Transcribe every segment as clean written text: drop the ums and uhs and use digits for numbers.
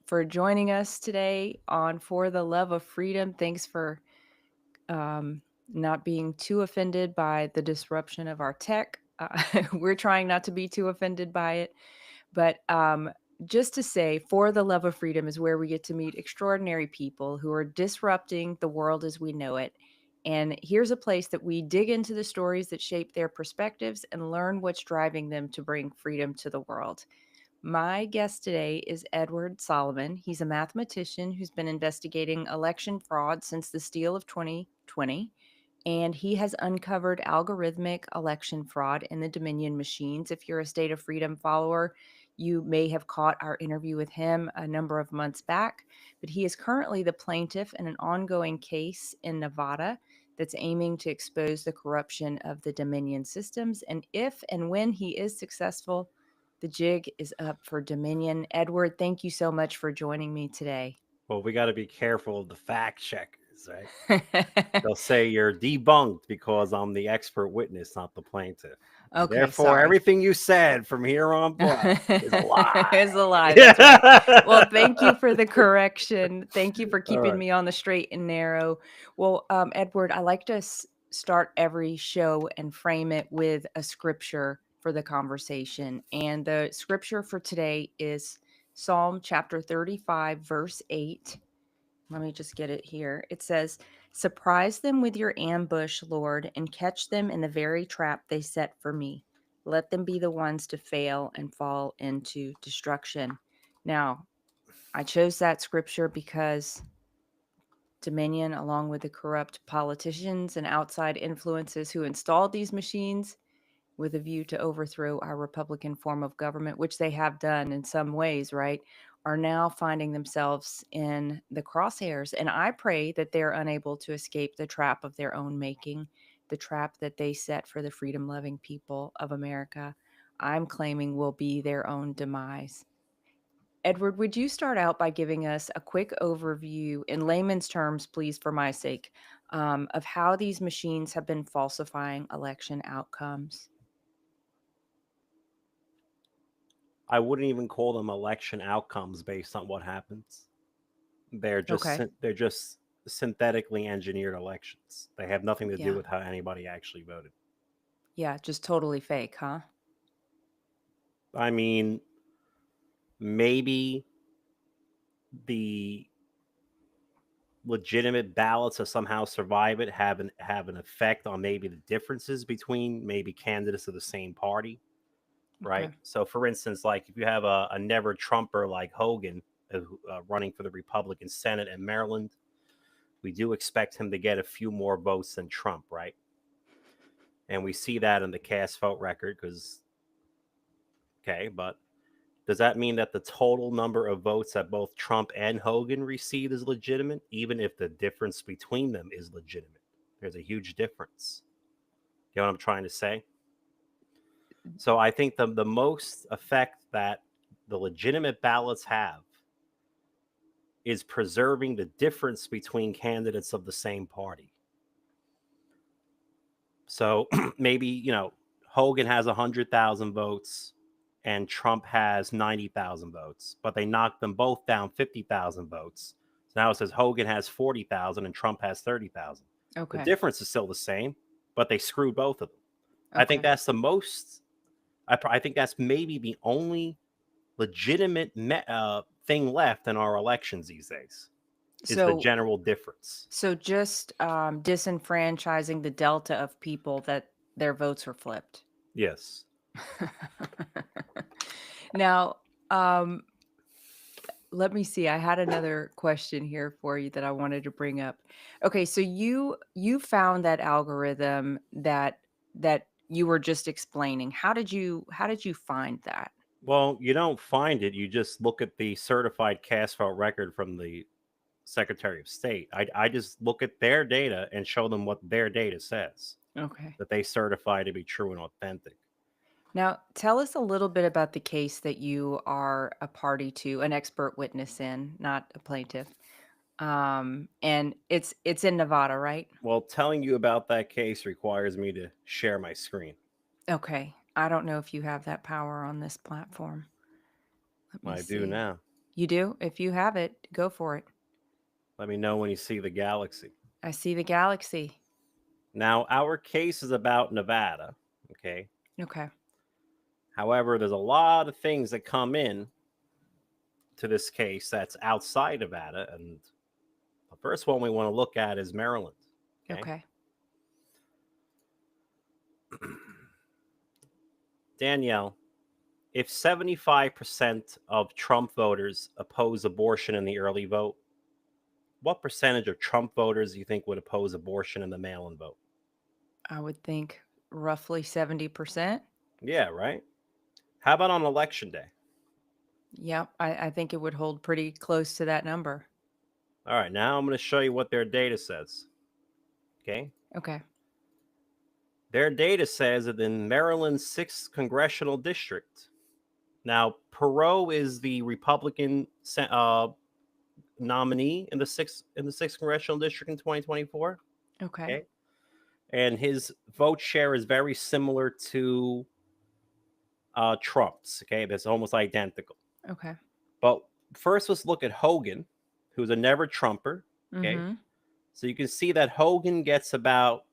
for joining us today on For the Love of Freedom. Thanks for um, not being too offended by the disruption of our tech. We're trying not to be too offended by it. But just to say, For the Love of Freedom is where we get to meet extraordinary people who are disrupting the world as we know it. And here's a place that we dig into the stories that shape their perspectives and learn what's driving them to bring freedom to the world. My guest today is Edward Solomon. He's a mathematician who's been investigating election fraud since the steal of 2020, and he has uncovered algorithmic election fraud in the Dominion machines. If you're a State of Freedom follower, you may have caught our interview with him a number of months back, but he is currently the plaintiff in an ongoing case in Nevada that's aiming to expose the corruption of the Dominion systems. And if and when he is successful, the jig is up for Dominion. Edward, thank you so much for joining me today. Well, we got to be careful of the fact checkers, right? They'll say you're debunked because I'm the expert witness, not the plaintiff. Okay, Therefore, sorry. everything you said from here on black is a It's a lie. lie. That's right. Well, thank you for the correction. Thank you for All keeping right. me on the straight and narrow. Well, Edward, I like to start every show and frame it with a scripture for the conversation. And the scripture for today is Psalm chapter 35, verse 8. Let me just get it here. It says, "Surprise them with your ambush, Lord, and catch them in the very trap they set for me. Let them be the ones to fail and fall into destruction." Now, I chose that scripture because Dominion, along with the corrupt politicians and outside influences who installed these machines with a view to overthrow our Republican form of government, which they have done in some ways, right, are now finding themselves in the crosshairs. And I pray that they're unable to escape the trap of their own making, the trap that they set for the freedom loving people of America. I'm claiming will be their own demise. Edward, would you start out by giving us a quick overview in layman's terms, please, for my sake, of how these machines have been falsifying election outcomes? I wouldn't even call them election outcomes based on what happens. Okay. They're just synthetically engineered elections. They have nothing to do Yeah. with how anybody actually voted. Yeah, just totally fake, huh? I mean, maybe the legitimate ballots to somehow survive it have an effect on maybe the differences between maybe candidates of the same party, right? Okay. So, for instance, like if you have a never Trumper like Hogan running for the Republican Senate in Maryland, we do expect him to get a few more votes than Trump, right? And we see that in the cast vote record because, okay, but does that mean that the total number of votes that both Trump and Hogan received is legitimate, even if the difference between them is legitimate? There's a huge difference. You know what I'm trying to say? So I think the most effect that the legitimate ballots have is preserving the difference between candidates of the same party. So maybe, Hogan has 100,000 votes and Trump has 90,000 votes, but they knocked them both down 50,000 votes. So now it says Hogan has 40,000 and Trump has 30,000. The Okay. difference is still the same, but they screwed both of them. I think Okay. that's the most, I think that's maybe the only legitimate thing left in our elections these days is the So general difference. so just disenfranchising the delta of people that their votes were flipped. Yes. Now, um, let me see. I had another question here for you that I wanted to bring up. Okay, so you found that algorithm that you were just explaining. How did you find that? Well, you don't find it. You just look at the certified cast vote record from the Secretary of State. I just look at their data and show them what their data says Okay. that they certify to be true and authentic. Now, tell us a little bit about the case that you are a party to, an expert witness in, not a plaintiff. And it's in Nevada, right? Well, telling you about that case requires me to share my screen. Okay. I don't know if you have that power on this platform. Let me I do see. now. You do? If you have it, go for it. Let me know when you see the galaxy. I see the galaxy. Now, our case is about Nevada. Okay. Okay. However, there's a lot of things that come in to this case that's outside Nevada. And the first one we want to look at is Maryland. Okay. Okay. Danielle, if 75% of Trump voters oppose abortion in the early vote, what percentage of Trump voters do you think would oppose abortion in the mail in vote? I would think roughly 70%. Yeah, right? How about on election day? Yep. I think it would hold pretty close to that number. All right, now I'm going to show you what their data says. Okay. Okay. Their data says that in Maryland's 6th congressional district, now Perot is the Republican nominee in the sixth congressional district in 2024. Okay. Okay, and his vote share is very similar to Trump's. Okay, that's almost identical. Okay. But first, let's look at Hogan, who's a never Trumper. Okay, Mm-hmm. so you can see that Hogan gets about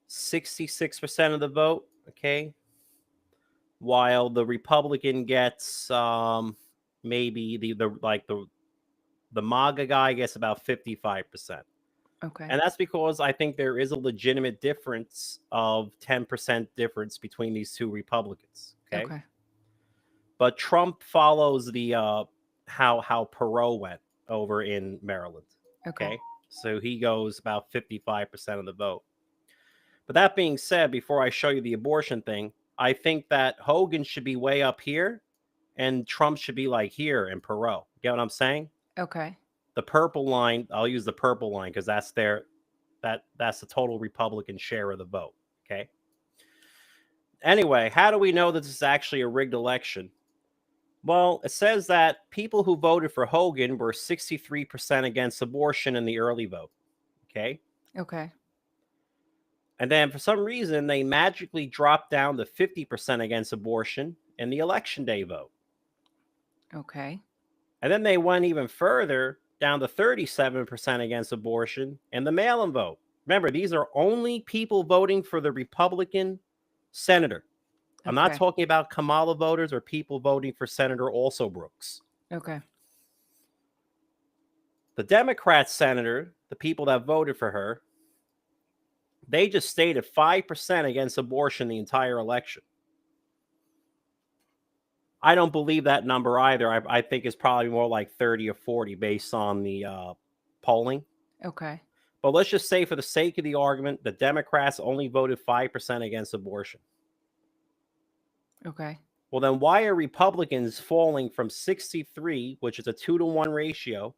66% of the vote. Okay, while the Republican gets maybe the MAGA guy gets about 55%. Okay. And that's because I think there is a legitimate difference of 10% difference between these two Republicans. Okay. Okay. But Trump follows the how Perot went over in Maryland. Okay. Okay. So he goes about 55% of the vote. But that being said, before I show you the abortion thing, I think that Hogan should be way up here and Trump should be like here and Perot. Get what I'm saying? Okay. The purple line, I'll use the purple line because that's that's the total Republican share of the vote. Okay. Anyway, how do we know that this is actually a rigged election? Well, it says that people who voted for Hogan were 63% against abortion in the early vote. Okay. Okay. And then for some reason, they magically dropped down to 50% against abortion in the election day vote. Okay. And then they went even further down to 37% against abortion in the mail in vote. Remember, these are only people voting for the Republican senator. I'm not Okay. talking about Kamala voters or people voting for Senator Also Brooks. Okay. The Democrat senator, the people that voted for her, they just stayed at 5% against abortion the entire election. I don't believe that number either. I think it's probably more like 30 or 40 based on the polling. Okay. But let's just say for the sake of the argument, the Democrats only voted 5% against abortion. Okay. Well, then why are Republicans falling from 63, which is a 2-to-1 ratio,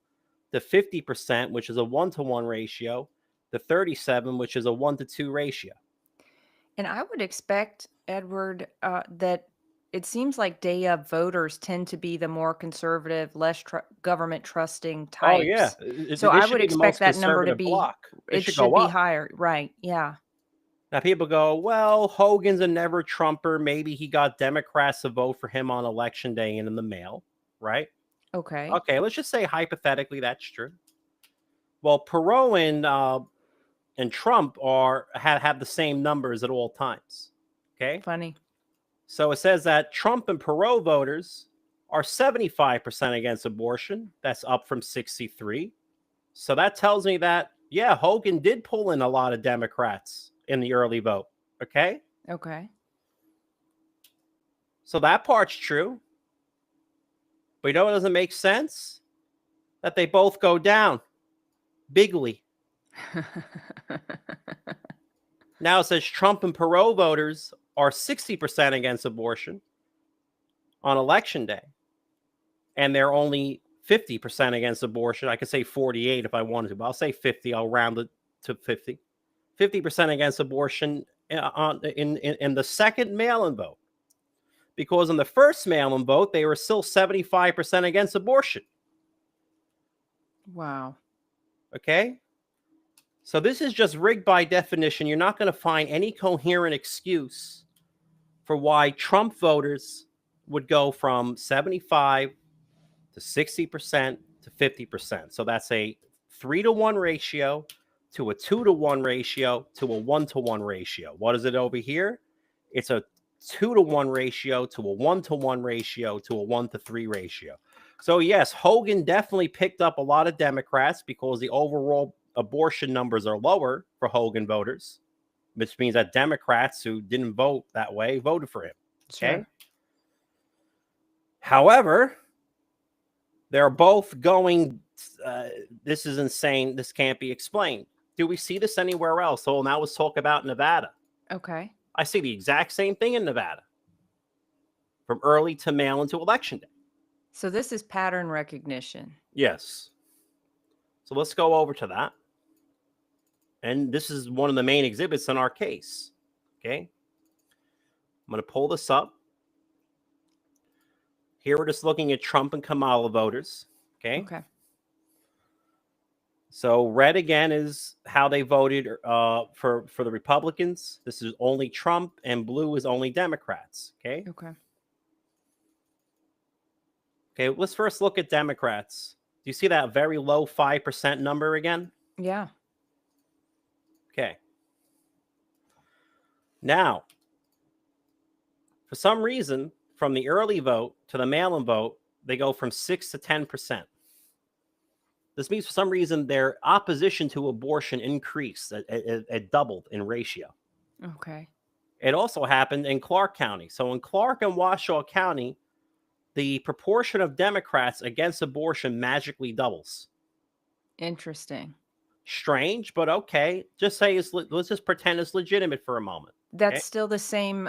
to 50%, which is a 1-to-1 ratio, to 37, which is a 1-to-2 ratio? And I would expect, Edward, that it seems like day of voters tend to be the more conservative, less government trusting Oh, yeah. types. So I This should would be the expect most that number to conservative be, block. It it should should go be up. higher. Right. Yeah. Now, people go, well, Hogan's a never Trumper. Maybe he got Democrats to vote for him on election day and in the mail, right? Okay. Okay, let's just say hypothetically that's true. Well, Perot and Trump have the same numbers at all times. Okay, Funny. so it says that Trump and Perot voters are 75% against abortion. That's up from 63. So that tells me that, yeah, Hogan did pull in a lot of Democrats in the early vote. Okay, Okay. so that part's true. But you know what doesn't make sense? That they both go down bigly. Now it says Trump and Perot voters are 60% against abortion on election day. And they're only 50% against abortion. I could say 48 if I wanted to, but I'll say 50. I'll round it to 50. 50% against abortion in the second mail-in vote. Because in the first mail-in vote, they were still 75% against abortion. Wow. Okay? So this is just rigged by definition. You're not going to find any coherent excuse for why Trump voters would go from 75 to 60% to 50%. So that's a 3-to-1 ratio to a 2-to-1 ratio to a 1-to-1 ratio. What is it over here? It's a 2-to-1 ratio to a 1-to-1 ratio to a 1-to-3 ratio. So yes, Hogan definitely picked up a lot of Democrats because the overall abortion numbers are lower for Hogan voters, which means that Democrats who didn't vote that way voted for him. Okay. Sure. However, they're both going, this is insane. This can't be explained. Do we see this anywhere else? So now let's talk about Nevada. Okay. I see the exact same thing in Nevada, from early to mail into election day. So this is pattern recognition. Yes. So let's go over to that. And this is one of the main exhibits in our case. Okay. I'm going to pull this up. Here we're just looking at Trump and Kamala voters. Okay. Okay. So red again is how they voted for the Republicans. This is only Trump, and blue is only Democrats. Okay. Okay. Okay. Let's first look at Democrats. Do you see that very low 5% number again? Yeah. Okay. Now, for some reason, from the early vote to the mail-in vote, they go from 6 to 10%. This means for some reason their opposition to abortion increased. It doubled in ratio. Okay. It also happened in Clark County. So in Clark and Washoe County, the proportion of Democrats against abortion magically doubles. Interesting. Strange, but okay. Just say let's just pretend it's legitimate for a moment. That's Okay. still the same.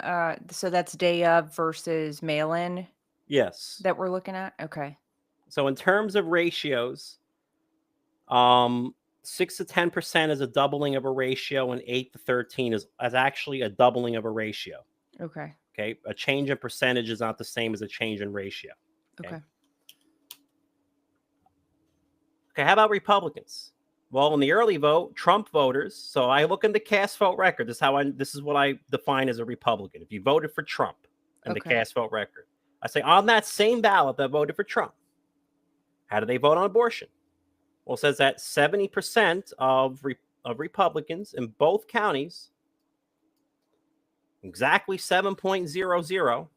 So that's day of versus mail-in Yes. that we're looking at. Okay. So in terms of ratios, 6 to 10% is a doubling of a ratio, and 8 to 13 is actually a doubling of a ratio. Okay. Okay. A change in percentage is not the same as a change in ratio. Okay. Okay. How about Republicans? Well, in the early vote, Trump voters. So I look in the cast vote record. This is what I define as a Republican. If you voted for Trump in the Okay. cast vote record, I say on that same ballot that voted for Trump, how do they vote on abortion? Well, it says that 70% of Republicans in both counties, exactly 7.00,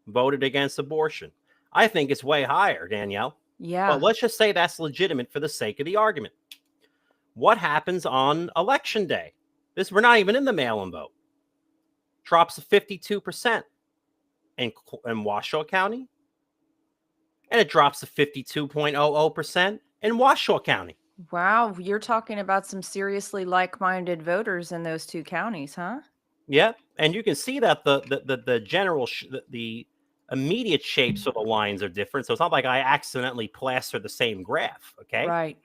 voted against abortion. I think it's way higher, Danielle. Yeah. But let's just say that's legitimate for the sake of the argument. What happens on election day? We're not even in the mail-in vote. Drops to 52% in Washoe County. And it drops to 52.00% in Washoe County. Wow. You're talking about some seriously like-minded voters in those two counties, huh? Yeah. And you can see that the general, the immediate shapes of the lines are different. So it's not like I accidentally plastered the same graph. Okay. Right.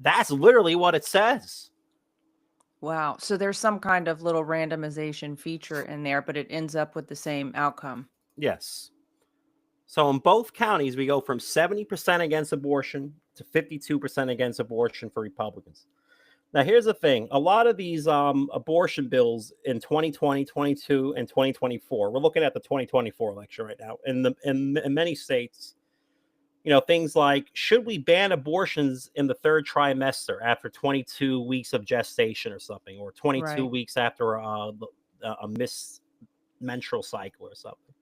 That's literally what it says. Wow. So there's some kind of little randomization feature in there, but it ends up with the same outcome. Yes. So in both counties, we go from 70% against abortion to 52% against abortion for Republicans. Now, here's the thing. A lot of these abortion bills in 2020, 22, and 2024, we're looking at the 2024 election right now. In many states, things like, should we ban abortions in the third trimester after 22 weeks of gestation or something, or 22 Right. weeks after a missed menstrual cycle or something?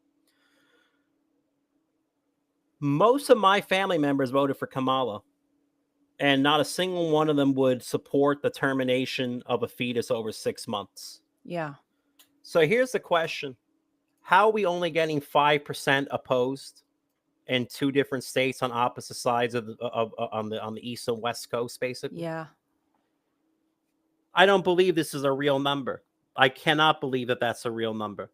Most of my family members voted for Kamala, and not a single one of them would support the termination of a fetus over 6 months. Yeah. So here's the question. How are we only getting 5% opposed in two different states on opposite sides on the east and west coast, basically? Yeah. I don't believe this is a real number. I cannot believe that that's a real number.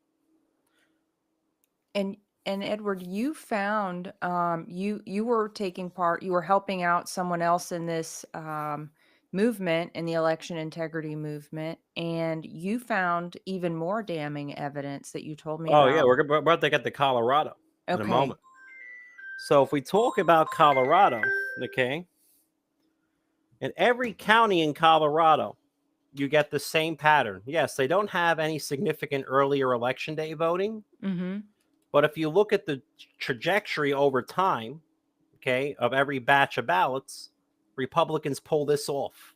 And Edward, you found you were taking part, you were helping out someone else in this movement, in the election integrity movement, and you found even more damning evidence that you told me Oh, yeah, about. we're about to get to Colorado in a Okay. moment. So if we talk about Colorado, okay, in every county in Colorado, you get the same pattern. Yes, they don't have any significant earlier election day voting, Mm-hmm. but if you look at the trajectory over time, okay, of every batch of ballots, Republicans pull this off.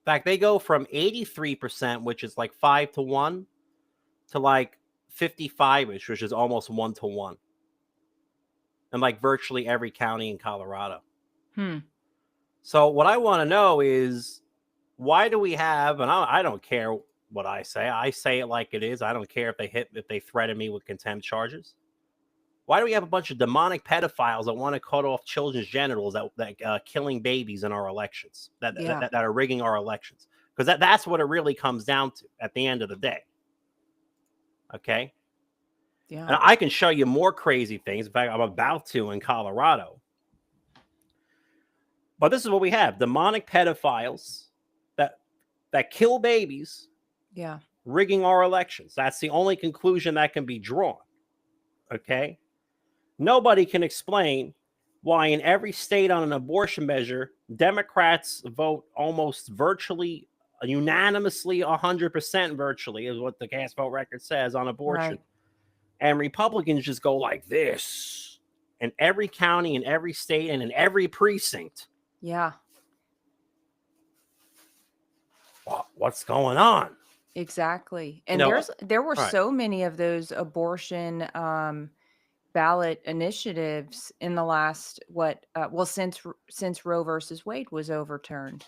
In fact, they go from 83%, which is like 5-1, to like 55ish, which is almost 1-1, in like virtually every county in Colorado. Hmm. So what I want to know is, why do we have, and I don't care what I say it like it is. I don't care if they threaten me with contempt charges. Why do we have a bunch of demonic pedophiles that want to cut off children's genitals, that killing babies in our elections, Yeah. that are rigging our elections? Because that's what it really comes down to at the end of the day. Okay. Yeah. And I can show you more crazy things. In fact, I'm about to in Colorado. But this is what we have: demonic pedophiles that kill babies, Yeah. rigging our elections. That's the only conclusion that can be drawn. Okay. Nobody can explain why in every state on an abortion measure, Democrats vote almost virtually unanimously, 100% virtually is what the cast vote record says on abortion. Right. And Republicans just go like this in every county, in every state, and in every precinct. Yeah. What's going on? Exactly. You And know, there were right. so many of those abortion ballot initiatives in the last since Roe versus Wade was overturned.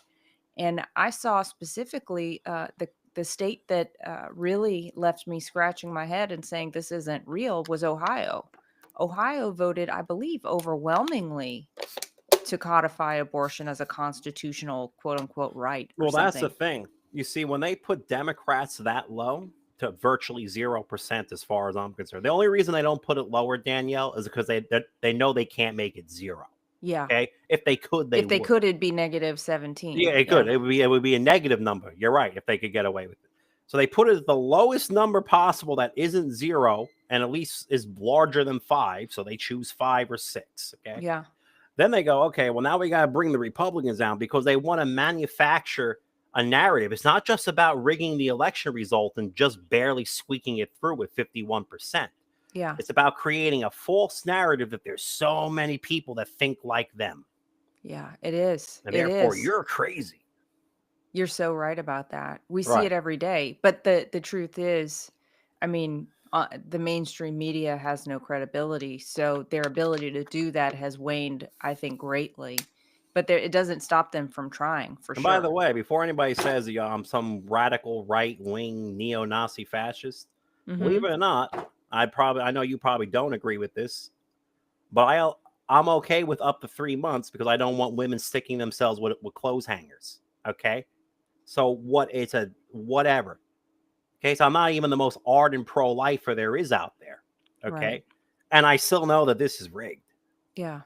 And I saw specifically the state that really left me scratching my head and saying this isn't real was Ohio. Ohio voted, I believe, overwhelmingly to codify abortion as a constitutional quote unquote right or Well, that's the something. thing. You see, when they put Democrats that low to virtually 0%, as far as I'm concerned, the only reason they don't put it lower, Danielle, is because they know they can't make it zero. Yeah. Okay, if they could, they If they would. could, it'd be negative Yeah, 17. it could. Yeah. It would be a negative number. You're right. If they could get away with it, so they put it at the lowest number possible that isn't zero, and at least is larger than 5. So they choose 5 or 6. Okay. Yeah. Then they go, okay, well, now we got to bring the Republicans down because they want to manufacture a narrative. It's not just about rigging the election result and just barely squeaking it through with 51%. Yeah. It's about creating a false narrative that there's so many people that think like them. Yeah. It is. And It therefore, is. you're crazy. You're so right about that. We see Right. it every day. But the truth is, I mean, the mainstream media has no credibility. So their ability to do that has waned, I think, greatly. But it doesn't stop them from trying, for And by the sure. way, before anybody says I'm some radical right wing neo Nazi fascist, believe Hmm. it or not, I know you probably don't agree with this, but I'm okay with up to 3 months because I don't want women sticking themselves with clothes hangers. Okay, so what? It's a whatever. Okay, so I'm not even the most ardent pro lifer there is out there. Right. Okay, and I still know that this is rigged. Yeah.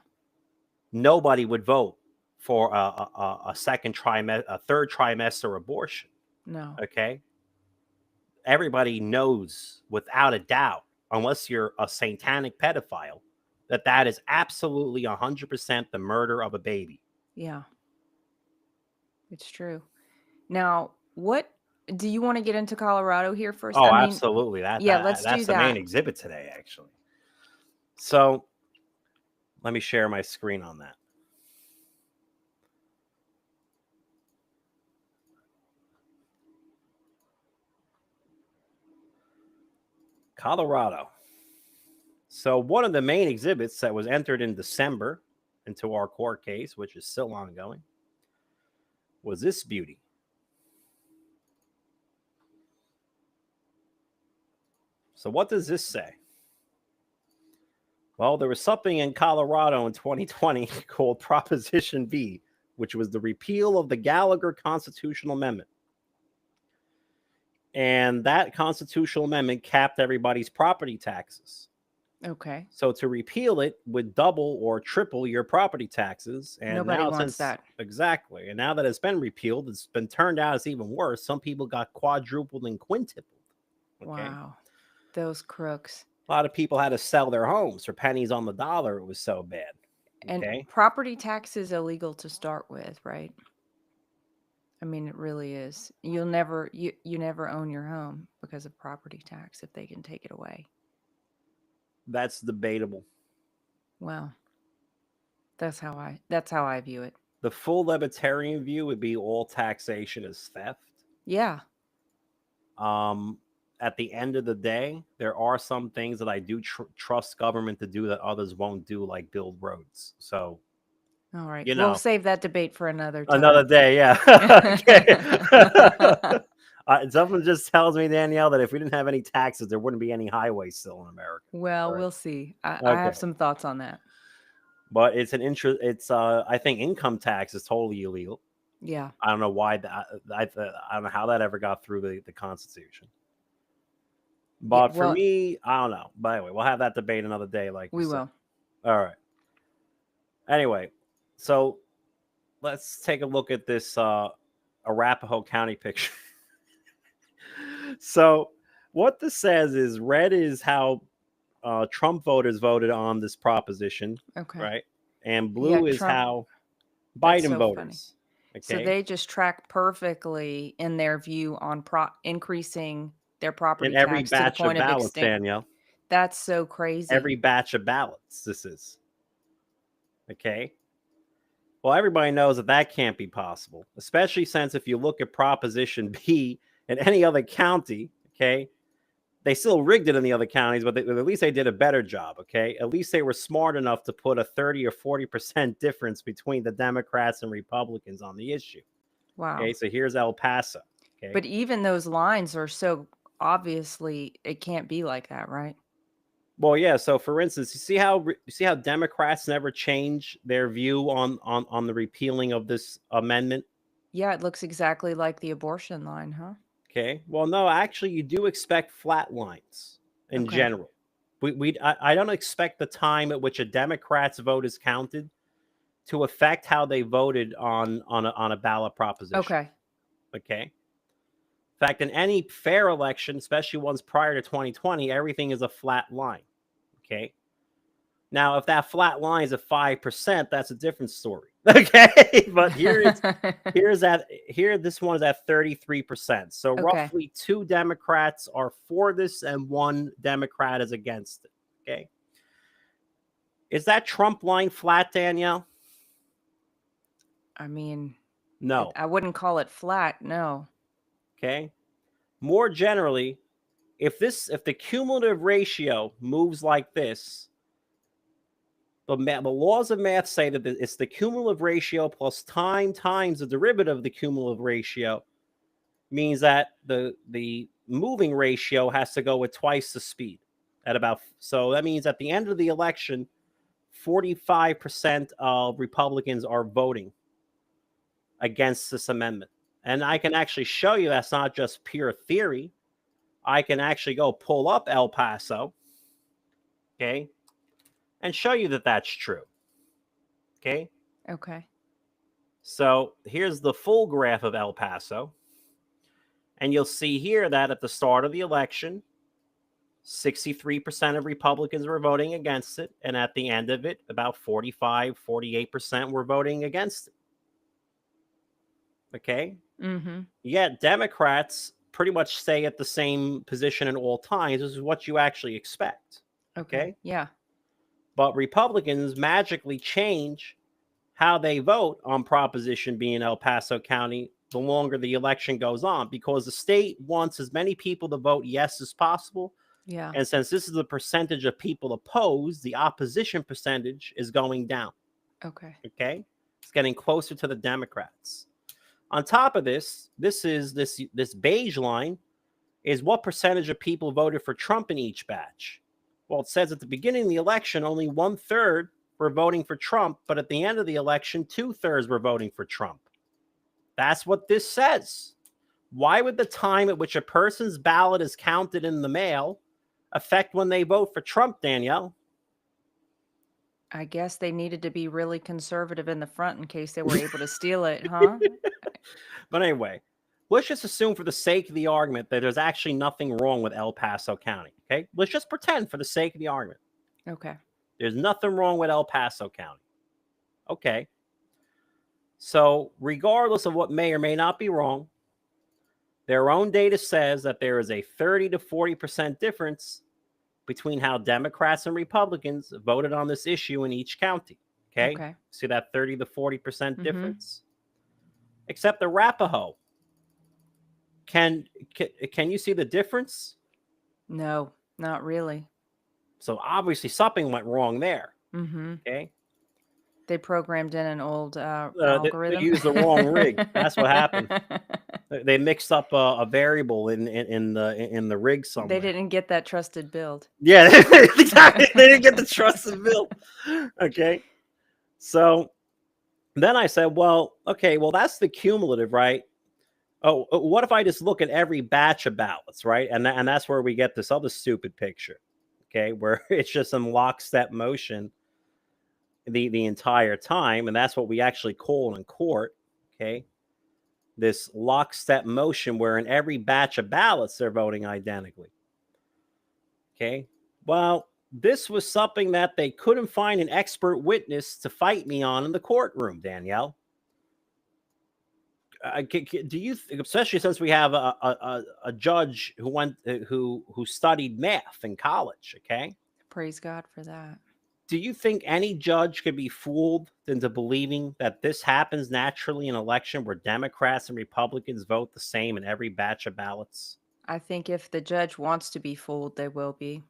Nobody would vote for a third trimester abortion. No. Okay, everybody knows without a doubt, unless you're a satanic pedophile, that that is absolutely 100% the murder of a baby. Yeah. It's true. Now, what do you want to get into Colorado here first? Oh, I mean, absolutely. yeah, let's do That's the main that. exhibit today, actually. So let me share my screen on that. Colorado. So one of the main exhibits that was entered in December into our court case, which is still ongoing, was this beauty. So what does this say? Well, there was something in Colorado in 2020 called Proposition B, which was the repeal of the Gallagher Constitutional Amendment. And that constitutional amendment capped everybody's property taxes. Okay. So to repeal it would double or triple your property taxes. And Nobody now, wants since that. exactly, and now that it's been repealed, it's been turned out as even worse. Some people got quadrupled and quintupled. Okay. Wow. Those crooks. A lot of people had to sell their homes for pennies on the dollar. It was so bad. And Okay. property tax is illegal to start with, right? I mean, it really is. You never own your home because of property tax if they can take it away. That's debatable. Wow. That's how I view it. The full libertarian view would be all taxation is theft. Yeah. At the end of the day, there are some things that I do trust government to do that others won't do, like build roads. So, All right. you We'll know, save that debate for another another time. day. Yeah. Okay. Something just tells me, Danielle, that if we didn't have any taxes, there wouldn't be any highways still in America. Well, Right. we'll see. I Okay. have some thoughts on that. But it's an interest. It's I think income tax is totally illegal. Yeah. I don't know why that. I don't know how that ever got through the Constitution. Yeah, But for well, me, I don't know. But anyway, we'll have that debate another day, like we you said. will. All right. Anyway, so let's take a look at this Arapahoe County picture. So what this says is red is how Trump voters voted on this proposition, Okay. right? And Yeah, blue is Trump. how That's Biden so funny. voters. So Okay. they just track perfectly in their view on increasing their property In every tax to the batch of point of ballots, extinct. Danielle. That's so crazy. Every batch of ballots, this is. Okay. Well, everybody knows that that can't be possible, especially since if you look at Proposition B in any other county, okay, they still rigged it in the other counties, but at least they did a better job, okay? At least they were smart enough to put a 30 or 40% difference between the Democrats and Republicans on the issue. Wow. Okay, so here's El Paso. Okay, But even those lines are so obviously it can't be like that, right? well, yeah. So, for instance, you see how Democrats never change their view on the repealing of this amendment. Yeah, it looks exactly like the abortion line, huh? Okay. Well, no, actually, you do expect flat lines in Okay. general. I don't expect the time at which a Democrat's vote is counted to affect how they voted on a ballot proposition. Okay. Okay. In fact, in any fair election, especially ones prior to 2020, everything is a flat line. Okay. Now, if that flat line is at 5%, that's a different story. Okay. But here this one is at 33%. So Okay. roughly 2 Democrats are for this and 1 Democrat is against it. Okay. Is that Trump line flat, Danielle? I mean, No. I wouldn't call it flat, no. Okay. More generally, if the cumulative ratio moves like this, the laws of math say that it's the cumulative ratio plus time times the derivative of the cumulative ratio, means that the moving ratio has to go at twice the speed at about. So that means at the end of the election, 45% of Republicans are voting against this amendment. And I can actually show you that's not just pure theory. I can actually go pull up El Paso, okay, and show you that that's true. Okay. Okay. So here's the full graph of El Paso. And you'll see here that at the start of the election, 63% of Republicans were voting against it. And at the end of it, about 48% were voting against it. Okay. Mm-hmm. Yet Democrats pretty much stay at the same position at all times. This is what you actually expect. Okay. Yeah. But Republicans magically change how they vote on Proposition B in El Paso County the longer the election goes on, because the state wants as many people to vote yes as possible. Yeah. And since this is the percentage of people opposed, the opposition percentage is going down. Okay. Okay. It's getting closer to the Democrats. On top of this beige line is what percentage of people voted for Trump in each batch. Well, it says at the beginning of the election, only 1/3 were voting for Trump, but at the end of the election, 2/3 were voting for Trump. That's what this says. Why would the time at which a person's ballot is counted in the mail affect when they vote for Trump, Danielle? I guess they needed to be really conservative in the front in case they were able to steal it, huh? But anyway, let's just assume for the sake of the argument that there's actually nothing wrong with El Paso County. Okay. Let's just pretend for the sake of the argument. Okay. There's nothing wrong with El Paso County. Okay. So regardless of what may or may not be wrong, their own data says that there is a 30 to 40% difference between how Democrats and Republicans voted on this issue in each county. Okay. Okay. See that 30 to 40% Mm-hmm. difference? Except the Arapaho. Can you see the difference? No, not really. So obviously something went wrong there. Mm-hmm. Okay. They programmed in an old They algorithm. used the wrong rig. That's what happened. They mixed up a variable in the rig They somewhere. didn't get that trusted build. Yeah, exactly. They didn't get the trusted bill. Okay. So then I said, well, okay, well, that's the cumulative, right? Oh, what if I just look at every batch of ballots, right? And that's where we get this other stupid picture, okay, where it's just in lockstep motion the entire time, and that's what we actually call in court, okay? This lockstep motion where in every batch of ballots they're voting identically. Okay. Well, this was something that they couldn't find an expert witness to fight me on in the courtroom, Danielle. Do you, especially since we have a judge who who studied math in college? Okay. Praise God for that. Do you think any judge could be fooled into believing that this happens naturally in an election where Democrats and Republicans vote the same in every batch of ballots? I think if the judge wants to be fooled, they will be.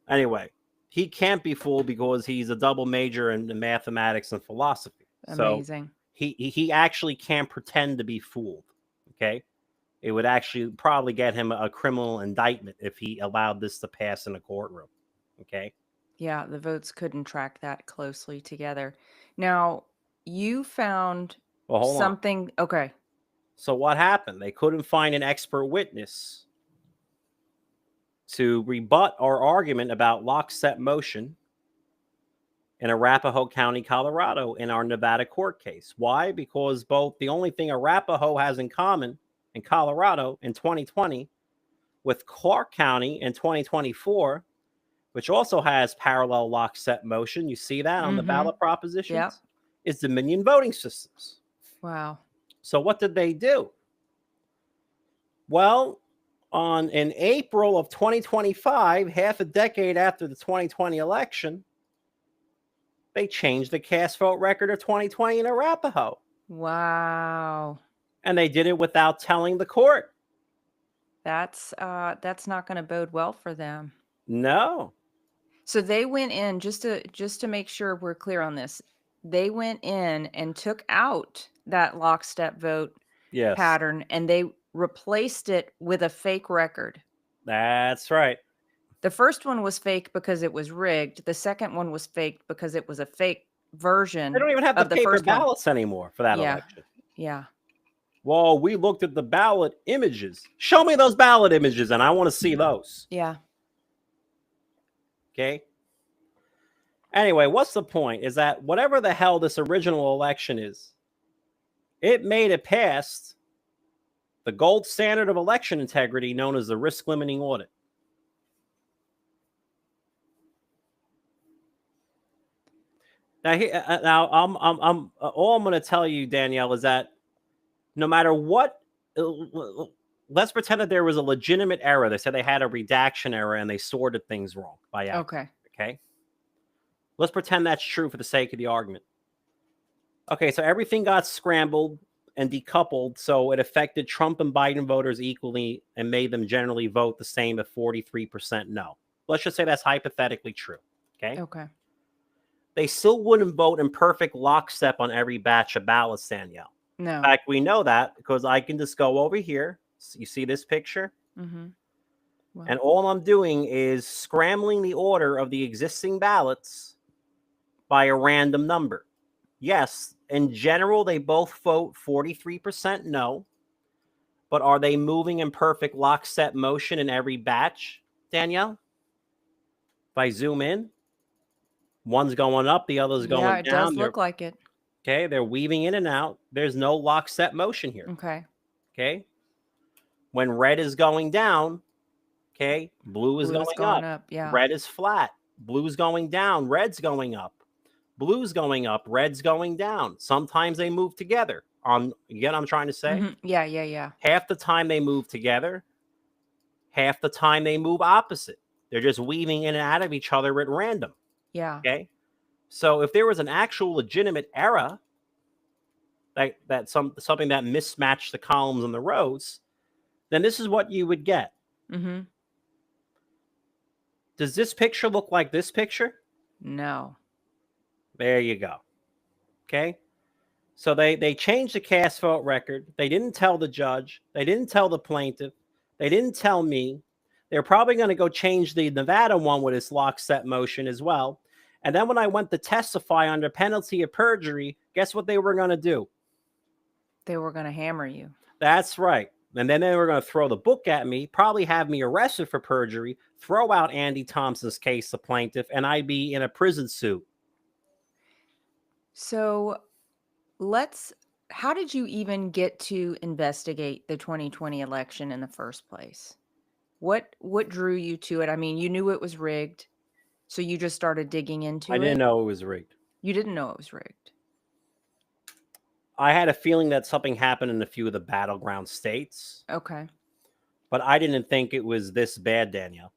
Anyway, he can't be fooled because he's a double major in mathematics and philosophy. So Amazing. he actually can't pretend to be fooled. Okay. It would actually probably get him a criminal indictment if he allowed this to pass in a courtroom. Okay. Yeah, the votes couldn't track that closely together. Now, you found Well, hold on. something. Okay. So what happened? They couldn't find an expert witness to rebut our argument about lockstep motion in Arapahoe County, Colorado, in our Nevada court case. Why? Because both the only thing Arapahoe has in common in Colorado in 2020 with Clark County in 2024, which also has parallel lockstep motion, you see that on the Mm-hmm. ballot propositions, Yep. is Dominion voting systems. Wow. So what did they do? Well, in April of 2025, half a decade after the 2020 election, they changed the cast vote record of 2020 in Arapahoe. Wow. And they did it without telling the court. That's not going to bode well for them. No. So they went in just to make sure we're clear on this. They went in and took out that lockstep vote Yes. pattern and they replaced it with a fake record. That's right. The first one was fake because it was rigged. The second one was fake because it was a fake version They don't even have the of the paper first one. ballots anymore for that Yeah. election. Yeah. Well, we looked at the ballot images. Show me those ballot images, and I want to see those. Yeah. Okay. Anyway, what's the point? Is that whatever the hell this original election is, it made it past the gold standard of election integrity known as the risk limiting audit. Now, I'm all I'm going to tell you, Danielle, is that no matter what, let's pretend that there was a legitimate error. They said they had a redaction error and they sorted things wrong by accident. Okay. Let's pretend that's true for the sake of the argument. Okay, so everything got scrambled and decoupled, so it affected Trump and Biden voters equally and made them generally vote the same at 43% no. Let's just say that's hypothetically true. Okay. Okay. They still wouldn't vote in perfect lockstep on every batch of ballots, Danielle. No. In fact, we know that because I can just go over here. You see this picture? Mm-hmm. Wow. And all I'm doing is scrambling the order of the existing ballots by a random number. Yes, in general, they both vote 43% no. But are they moving in perfect lockstep motion in every batch, Danielle? If I zoom in, one's going up, the other's going down. Yeah, it does look like it. Okay, they're weaving in and out. There's no lockstep motion here. Okay. Okay. When red is going down, okay, blue is going up. Yeah. Red is flat. Blue's going down. Red's going up. Blue's going up. Red's going down. Sometimes they move together. You get what I'm trying to say? Mm-hmm. Yeah. Half the time they move together. Half the time they move opposite. They're just weaving in and out of each other at random. Yeah. Okay. So if there was an actual legitimate error, something that mismatched the columns and the rows, then this is what you would get. Mm-hmm. Does this picture look like this picture? No. There you go. Okay. So they changed the cast vote record. They didn't tell the judge. They didn't tell the plaintiff. They didn't tell me. They're probably going to go change the Nevada one with this lockstep motion as well. And then when I went to testify under penalty of perjury, guess what they were going to do? They were going to hammer you. That's right. And then they were going to throw the book at me, probably have me arrested for perjury, throw out Andy Thompson's case, the plaintiff, and I'd be in a prison suit. So how did you even get to investigate the 2020 election in the first place? What drew you to it? I mean, you knew it was rigged, so you just started digging into I it. didn't know it was rigged. You didn't know it was rigged. I had a feeling that something happened in a few of the battleground states. Okay. But I didn't think it was this bad, Danielle.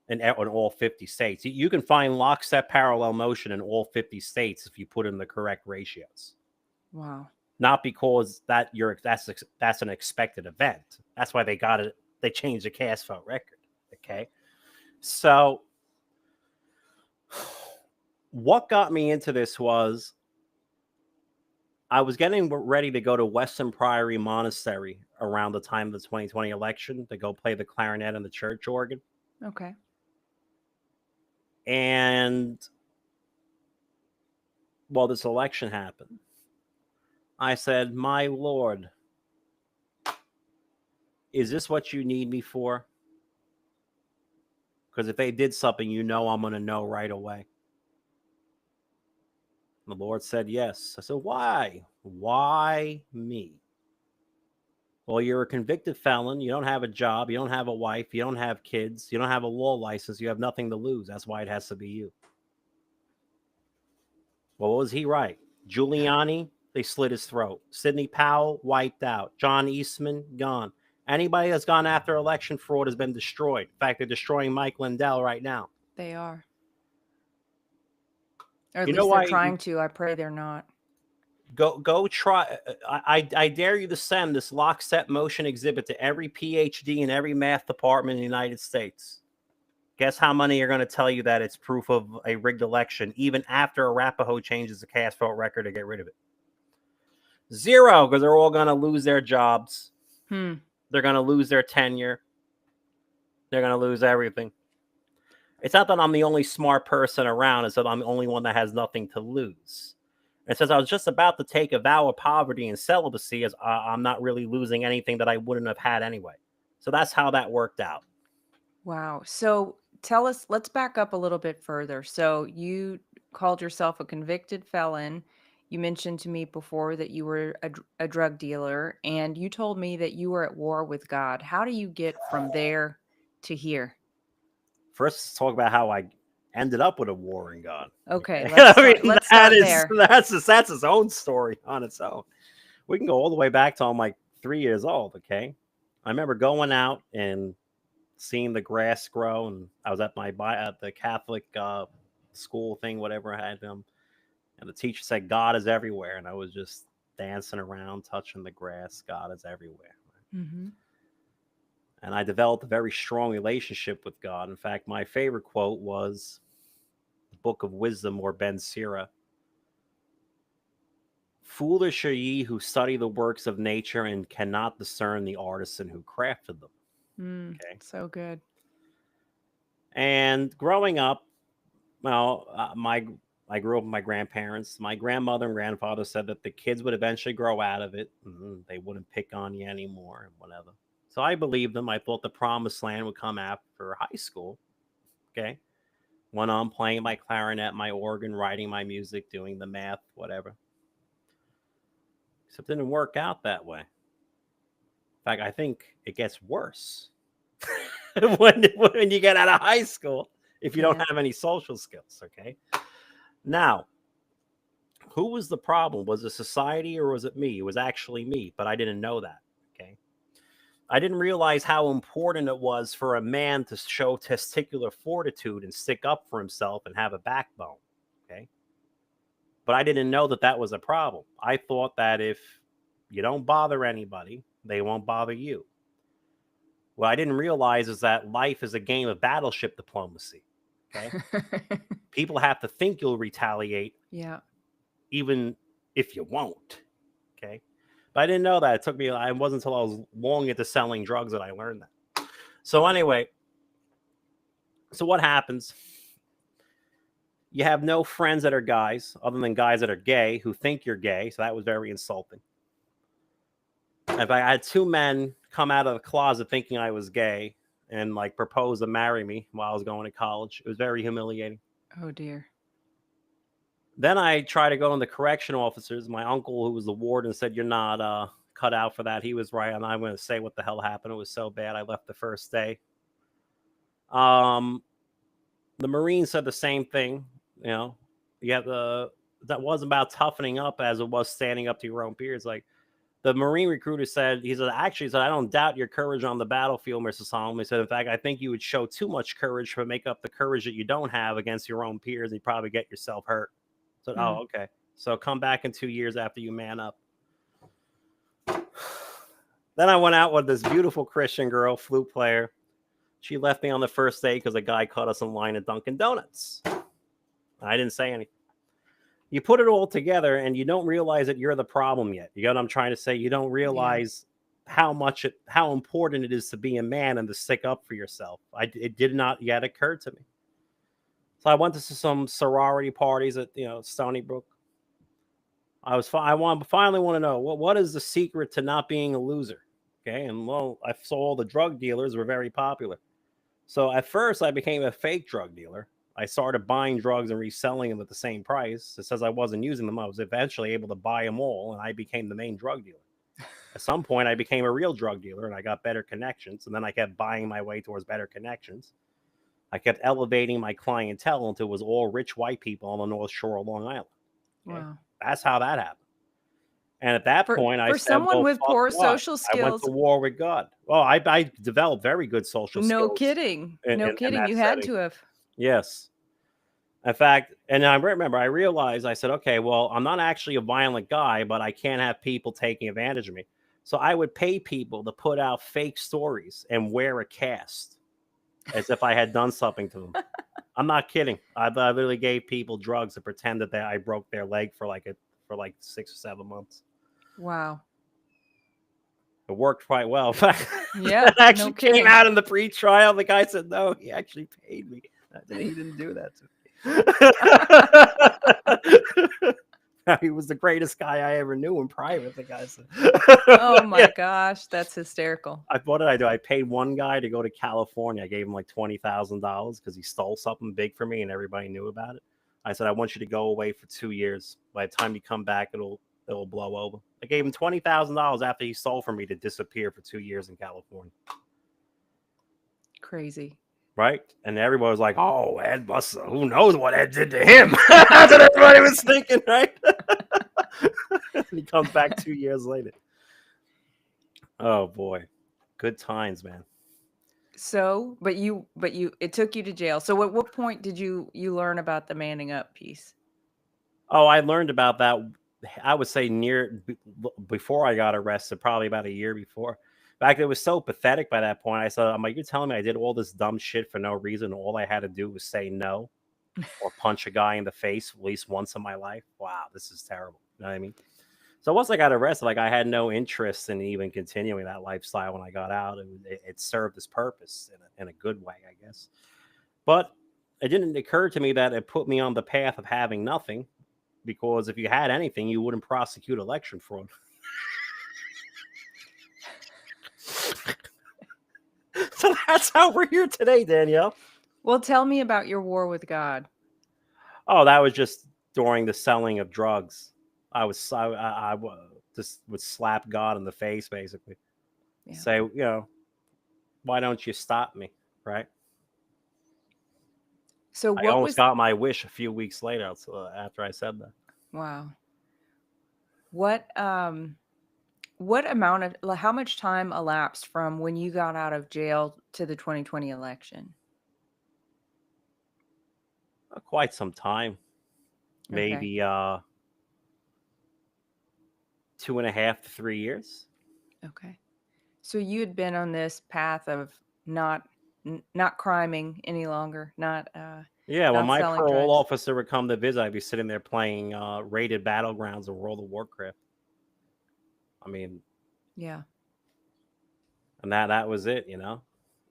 In all 50 states. You can find lockstep parallel motion in all 50 states if you put in the correct ratios. Wow. Not because that's an expected event. That's why they got it. They changed the cast vote record. Okay. So what got me into this was I was getting ready to go to Weston Priory Monastery around the time of the 2020 election to go play the clarinet and the church organ. Okay. And well, this election happened. I said, my Lord, is this what you need me for? Because if they did something, I'm going to know right away. The Lord said yes. I said, why? Why me? Well, you're a convicted felon. You don't have a job. You don't have a wife. You don't have kids. You don't have a law license. You have nothing to lose. That's why it has to be you. Well, was he right? Giuliani, they slit his throat. Sidney Powell, wiped out. John Eastman, gone. Anybody that's gone after election fraud has been destroyed. In fact, they're destroying Mike Lindell right now. They are. Or at You least know they're why? trying to. I pray they're not. Go try. I dare you to send this lockstep motion exhibit to every PhD in every math department in the United States. Guess how many are going to tell you that it's proof of a rigged election, even after Arapahoe changes the cast vote record to get rid of it? Zero, because they're all going to lose their jobs. They're going to lose their tenure. They're going to lose everything. It's not that I'm the only smart person around. It's that I'm the only one that has nothing to lose. It says I was just about to take a vow of poverty and celibacy as I'm not really losing anything that I wouldn't have had anyway. So that's how that worked out. Wow. So tell us, let's back up a little bit further. So you called yourself a convicted felon. You mentioned to me before that you were a drug dealer, and you told me that you were at war with God. How do you get from there to here? First, let's talk about how I ended up with a warring God. Okay, let's start there. That's its own story on its own. We can go all the way back to I'm like 3 years old. Okay, I remember going out and seeing the grass grow, and I was at the Catholic school thing, whatever I had them, and the teacher said God is everywhere, and I was just dancing around, touching the grass. God is everywhere. Mm-hmm. And I developed a very strong relationship with God. In fact, my favorite quote was the Book of Wisdom, or Ben Sira. Foolish are ye who study the works of nature and cannot discern the artisan who crafted them. Okay. So good. And growing up, well, I grew up with my grandparents. My grandmother and grandfather said that the kids would eventually grow out of it. They wouldn't pick on you anymore and whatever. So I believed them. I thought the promised land would come after high school. Okay. Went on playing my clarinet, my organ, writing my music, doing the math, whatever. Except it didn't work out that way. In fact, I think it gets worse when you get out of high school if you don't have any social skills. Okay. Now, who was the problem? Was it society or was it me? It was actually me, but I didn't know that. Okay. I didn't realize how important it was for a man to show testicular fortitude and stick up for himself and have a backbone. Okay. But I didn't know that that was a problem. I thought that if you don't bother anybody, they won't bother you. What I didn't realize is that life is a game of battleship diplomacy. Okay. People have to think you'll retaliate, Yeah. even if you won't. Okay. But I didn't know that. It wasn't until I was long into selling drugs that I learned that. So, anyway, so what happens? You have no friends that are guys other than guys that are gay who think you're gay. So that was very insulting. If I had two men come out of the closet thinking I was gay and like propose to marry me while I was going to college, it was very humiliating. Oh dear. Then I tried to go in the correction officers. My uncle, who was the warden, said, "You're not cut out for that." He was right. And I'm going to say what the hell happened. It was so bad. I left the first day. The Marines said the same thing. You know, that wasn't about toughening up as it was standing up to your own peers. Like the Marine recruiter said, he said, I don't doubt your courage on the battlefield, Mr. Solomon. He said, in fact, I think you would show too much courage to make up the courage that you don't have against your own peers. And you probably get yourself hurt. So, oh, okay. So come back in 2 years after you man up. Then I went out with this beautiful Christian girl, flute player. She left me on the first day because a guy caught us in line at Dunkin' Donuts. I didn't say anything. You put it all together and you don't realize that you're the problem yet. You know what I'm trying to say? You don't realize how important it is to be a man and to stick up for yourself. It did not yet occur to me. So I went to some sorority parties at Stony Brook. I finally want to know what is the secret to not being a loser. Okay, and well, I saw all the drug dealers were very popular. So at first I became a fake drug dealer. I started buying drugs and reselling them at the same price. It says I wasn't using them. I was eventually able to buy them all, and I became the main drug dealer. At some point, I became a real drug dealer, and I got better connections. And then I kept buying my way towards better connections. I kept elevating my clientele until it was all rich white people on the North Shore of Long Island. Okay? Wow. That's how that happened. And at that point, I for said, someone well, with fuck poor what? social I went skills. to war with God. Well, I developed very good social skills. No kidding. No kidding. You had to have. Yes. In fact, and I remember, I realized, I said, okay, well, I'm not actually a violent guy, but I can't have people taking advantage of me. So I would pay people to put out fake stories and wear a cast as if I had done something to them. I'm not kidding. I literally gave people drugs to pretend that I broke their leg for like 6 or 7 months. Wow. It worked quite well. Yeah. It actually came out in the pre-trial. The guy said, no, he actually paid me. He didn't do that to me. He was the greatest guy I ever knew in private, the guy said. Oh my gosh, that's hysterical. What did I do? I paid one guy to go to California. I gave him like $20,000 because he stole something big for me and everybody knew about it. I said, I want you to go away for 2 years. By the time you come back, it'll blow over. I gave him $20,000 after he stole from me to disappear for 2 years in California. Crazy. Right? And everybody was like, oh, Ed Buster, who knows what Ed did to him? That's what everybody was thinking, right? And he comes back 2 years later. Oh boy. Good times, man. So, but it took you to jail. So at what point did you learn about the manning up piece? Oh, I learned about that, I would say before I got arrested, probably about a year before. In fact, it was so pathetic by that point. I'm like, you're telling me I did all this dumb shit for no reason. All I had to do was say no or punch a guy in the face at least once in my life. Wow, this is terrible. You know what I mean? So once I got arrested, like I had no interest in even continuing that lifestyle when I got out. It served its purpose in a good way, I guess. But it didn't occur to me that it put me on the path of having nothing, because if you had anything, you wouldn't prosecute election fraud. So that's how we're here today, Danielle. Well, tell me about your war with God. Oh, that was just during the selling of drugs. I just would slap God in the face, basically. Yeah. Say, why don't you stop me, right? So I almost got my wish a few weeks later after I said that. Wow. What what amount of how much time elapsed from when you got out of jail to the 2020 election? Quite some time, Okay. maybe 2.5 to 3 years. Okay. So you had been on this path of not not criming any longer, Yeah, when not my selling parole drugs. officer would come to visit, I'd be sitting there playing rated battlegrounds of World of Warcraft. I mean, Yeah. and that was it, you know.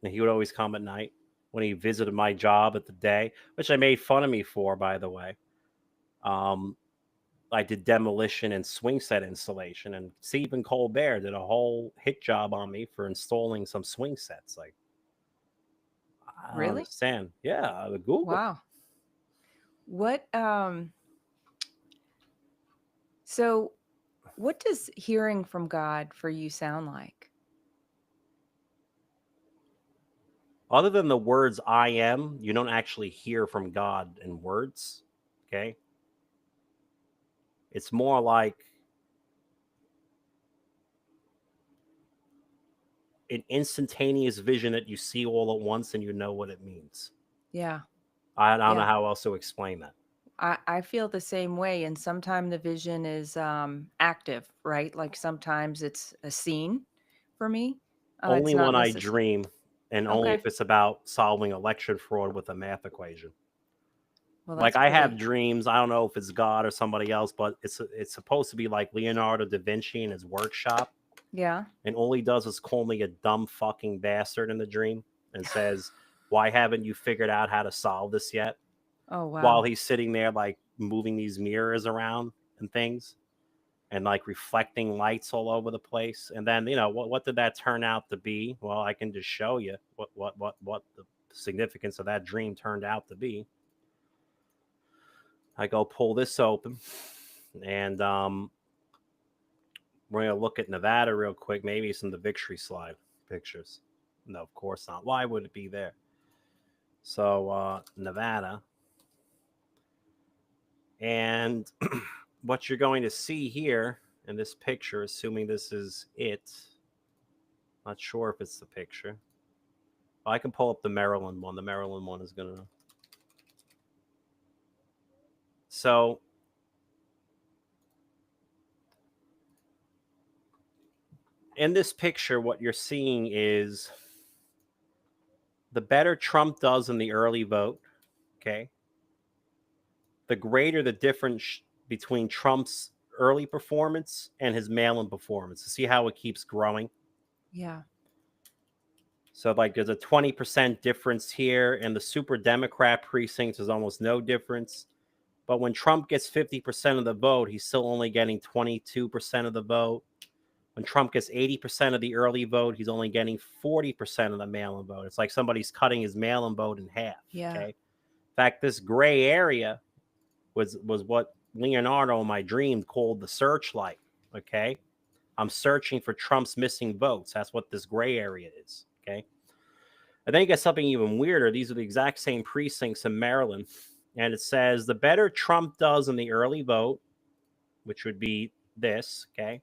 And he would always come at night when he visited my job at the day, which they made fun of me for, by the way. Um, I did demolition and swing set installation, and Stephen Colbert did a whole hit job on me for installing some swing sets. Like, I don't Really? understand. Yeah, the Google. Wow. What so what does hearing from God for you sound like? Other than the words "I am," you don't actually hear from God in words. Okay, it's more like an instantaneous vision that you see all at once, and you know what it means. Yeah. I don't know Yeah. how else to explain that. I feel the same way, and sometimes the vision is active, right? Like sometimes it's a scene for me. It's Only not when I necessary. dream, and only Okay. if it's about solving election fraud with a math equation. Well, Like, that's I have pretty. dreams. I don't know if it's God or somebody else, but it's supposed to be like Leonardo da Vinci in his workshop, Yeah. and all he does is call me a dumb fucking bastard in the dream and says, "Why haven't you figured out how to solve this yet?" Oh, While wow. he's sitting there like moving these mirrors around and things and like reflecting lights all over the place. And then, what did that turn out to be? Well, I can just show you what the significance of that dream turned out to be. I go pull this open, and we're gonna look at Nevada real quick. Maybe some of the victory slide pictures. No, of course not. Why would it be there? So Nevada, and what you're going to see here in this picture, assuming this is it. Not sure if it's the picture. I can pull up the Maryland one. The Maryland one is gonna. So in this picture, what you're seeing is the better Trump does in the early vote. Okay, the greater the difference between Trump's early performance and his mail-in performance. To see how it keeps growing. Yeah. So, like, there's a 20% difference here. In the super Democrat precincts, there's almost no difference. But when Trump gets 50% of the vote, he's still only getting 22% of the vote. When Trump gets 80% of the early vote, he's only getting 40% of the mail in vote. It's like somebody's cutting his mail in vote in half. Yeah. Okay. In fact, this gray area was what Leonardo in my dream called the searchlight. Okay. I'm searching for Trump's missing votes. That's what this gray area is. Okay. And then you get something even weirder. These are the exact same precincts in Maryland. And it says the better Trump does in the early vote, which would be this, okay,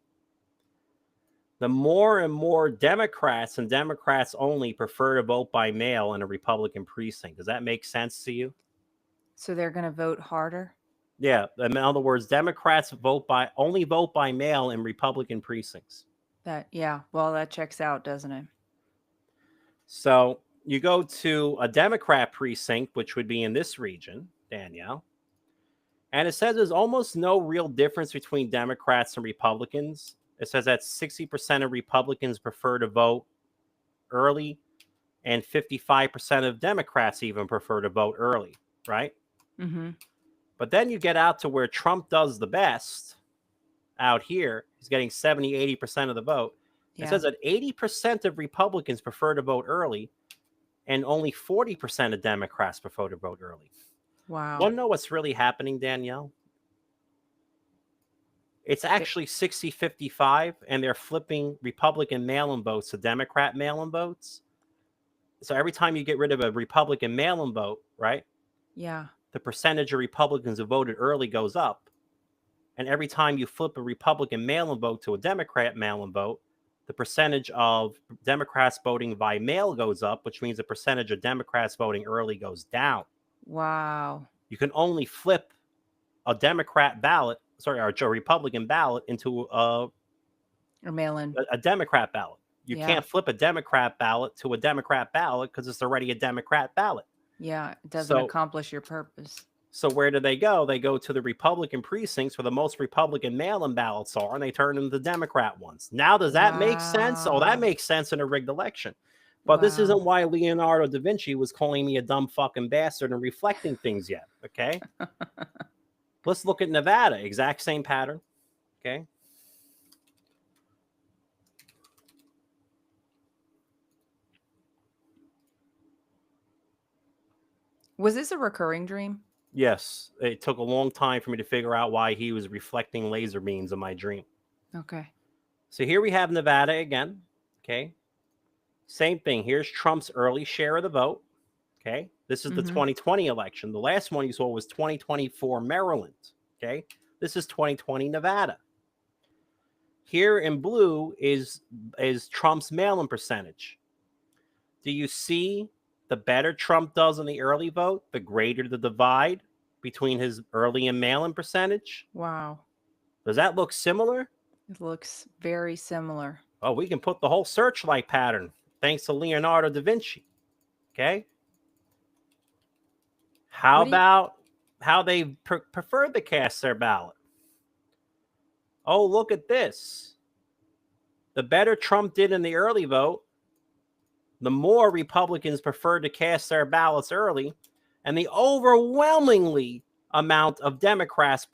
the more and more Democrats and Democrats only prefer to vote by mail in a Republican precinct. Does that make sense to you? So they're going to vote harder? Yeah. In other words, Democrats only vote by mail in Republican precincts. Yeah. Well, that checks out, doesn't it? So you go to a Democrat precinct, which would be in this region, Danielle, and it says there's almost no real difference between Democrats and Republicans. It says that 60% of Republicans prefer to vote early, and 55% of Democrats even prefer to vote early, right? Mhm. But then you get out to where Trump does the best out here. He's getting 70, 80% of the vote. It Yeah. says that 80% of Republicans prefer to vote early, and only 40% of Democrats prefer to vote early. Wow. Want to know what's really happening, Danielle? It's It, actually 60-55, and they're flipping Republican mail-in votes to Democrat mail-in votes. So every time you get rid of a Republican mail-in vote, right, yeah. the percentage of Republicans who voted early goes up. And every time you flip a Republican mail-in vote to a Democrat mail-in vote, the percentage of Democrats voting by mail goes up, which means the percentage of Democrats voting early goes down. Wow. You can only flip a Democrat ballot, or a Republican ballot into Or mail-in. a Democrat ballot. You Yeah. can't flip a Democrat ballot to a Democrat ballot because it's already a Democrat ballot. Yeah, it doesn't So, accomplish your purpose. so where do they go? They go to the Republican precincts where the most Republican mail-in ballots are, and they turn them into Democrat ones. Now, does that make sense? Oh, that Wow. makes sense in a rigged election. But this isn't Wow. why Leonardo da Vinci was calling me a dumb fucking bastard and reflecting things yet. Okay. Let's look at Nevada. Exact same pattern. Okay. Was this a recurring dream? Yes. It took a long time for me to figure out why he was reflecting laser beams in my dream. Okay. So here we have Nevada again. Okay. Same thing. Here's Trump's early share of the vote. Okay. This is the 2020 election. The last one you saw was 2024 Maryland. Okay. This is 2020 Nevada. Here in blue is Trump's mail-in percentage. Do you see the better Trump does in the early vote, the greater the divide between his early and mail-in percentage? Wow. Does that look similar? It looks very similar. Oh, we can put the whole searchlight pattern thanks to Leonardo da Vinci. Okay. How about how they prefer to cast their ballot? Oh, look at this. The better Trump did in the early vote, the more Republicans preferred to cast their ballots early, and the overwhelmingly amount of Democrats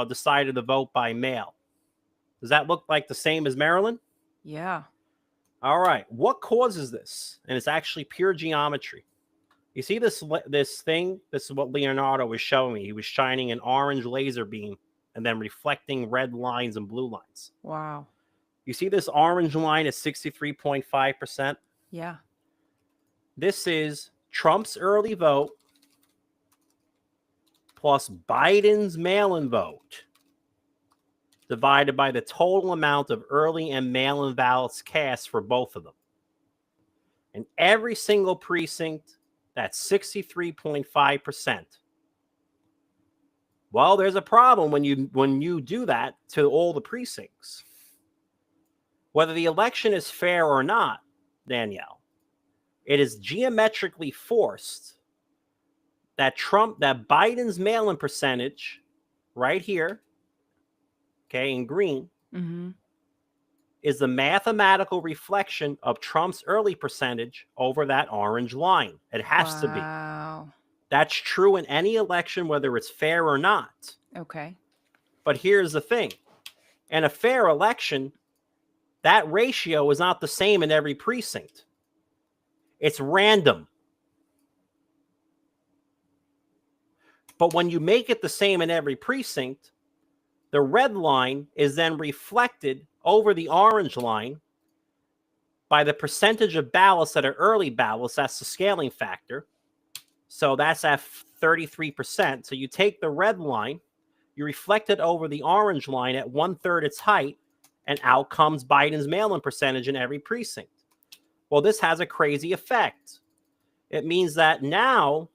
decided to vote by mail. Does that look like the same as Maryland? Yeah. All right. What causes this? And it's actually pure geometry. You see this thing? This is what Leonardo was showing me. He was shining an orange laser beam and then reflecting red lines and blue lines. Wow. You see this orange line is 63.5%? Yeah. This is Trump's early vote plus Biden's mail-in vote divided by the total amount of early and mail-in ballots cast for both of them. And every single precinct, that's 63.5%. Well, there's a problem when you do that to all the precincts. Whether the election is fair or not, Danielle, it is geometrically forced that Biden's mail-in percentage right here, okay, in green, is the mathematical reflection of Trump's early percentage over that orange line. It has to be. Wow. That's true in any election, whether it's fair or not. Okay. But here's the thing. In a fair election, that ratio is not the same in every precinct. It's random. But when you make it the same in every precinct, the red line is then reflected over the orange line by the percentage of ballots that are early ballots. That's the scaling factor. So that's at 33%. So you take the red line, you reflect it over the orange line at 1/3 its height, and out comes Biden's mail-in percentage in every precinct. Well, this has a crazy effect. It means that now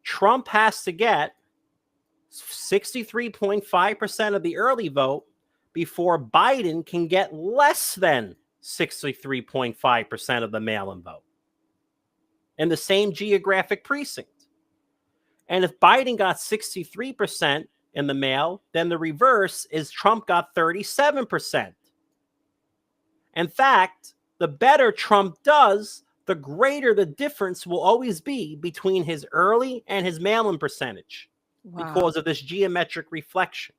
Trump has to get 63.5% of the early vote before Biden can get less than 63.5% of the mail-in vote in the same geographic precinct. And if Biden got 63% in the mail, then the reverse is Trump got 37%. In fact, the better Trump does, the greater the difference will always be between his early and his mail-in percentage. Wow. Because of this geometric reflection.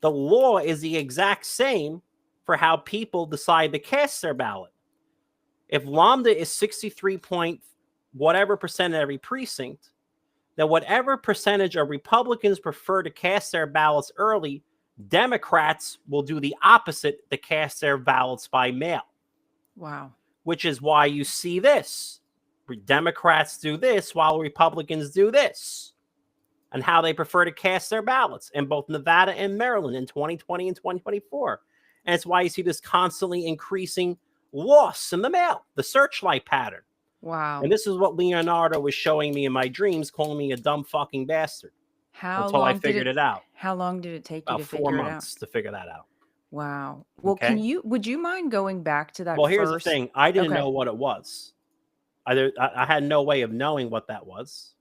The law is the exact same for how people decide to cast their ballot. If lambda is 63 point whatever percent in every precinct, then whatever percentage of Republicans prefer to cast their ballots early, Democrats will do the opposite to cast their ballots by mail. Wow. Which is why you see this. Democrats do this while Republicans do this. and how they prefer to cast their ballots in both Nevada and Maryland in 2020 and 2024. And it's why you see this constantly increasing loss in the mail, the searchlight pattern. Wow. And this is what Leonardo was showing me in my dreams, calling me a dumb fucking bastard How until I long did figured it it out. how long did it take you About to 4 figure it out? months to figure that out. Wow. Well, Okay. would you mind going back to that Well, here's the first? thing. I didn't Okay. know what it was. I had no way of knowing what that was.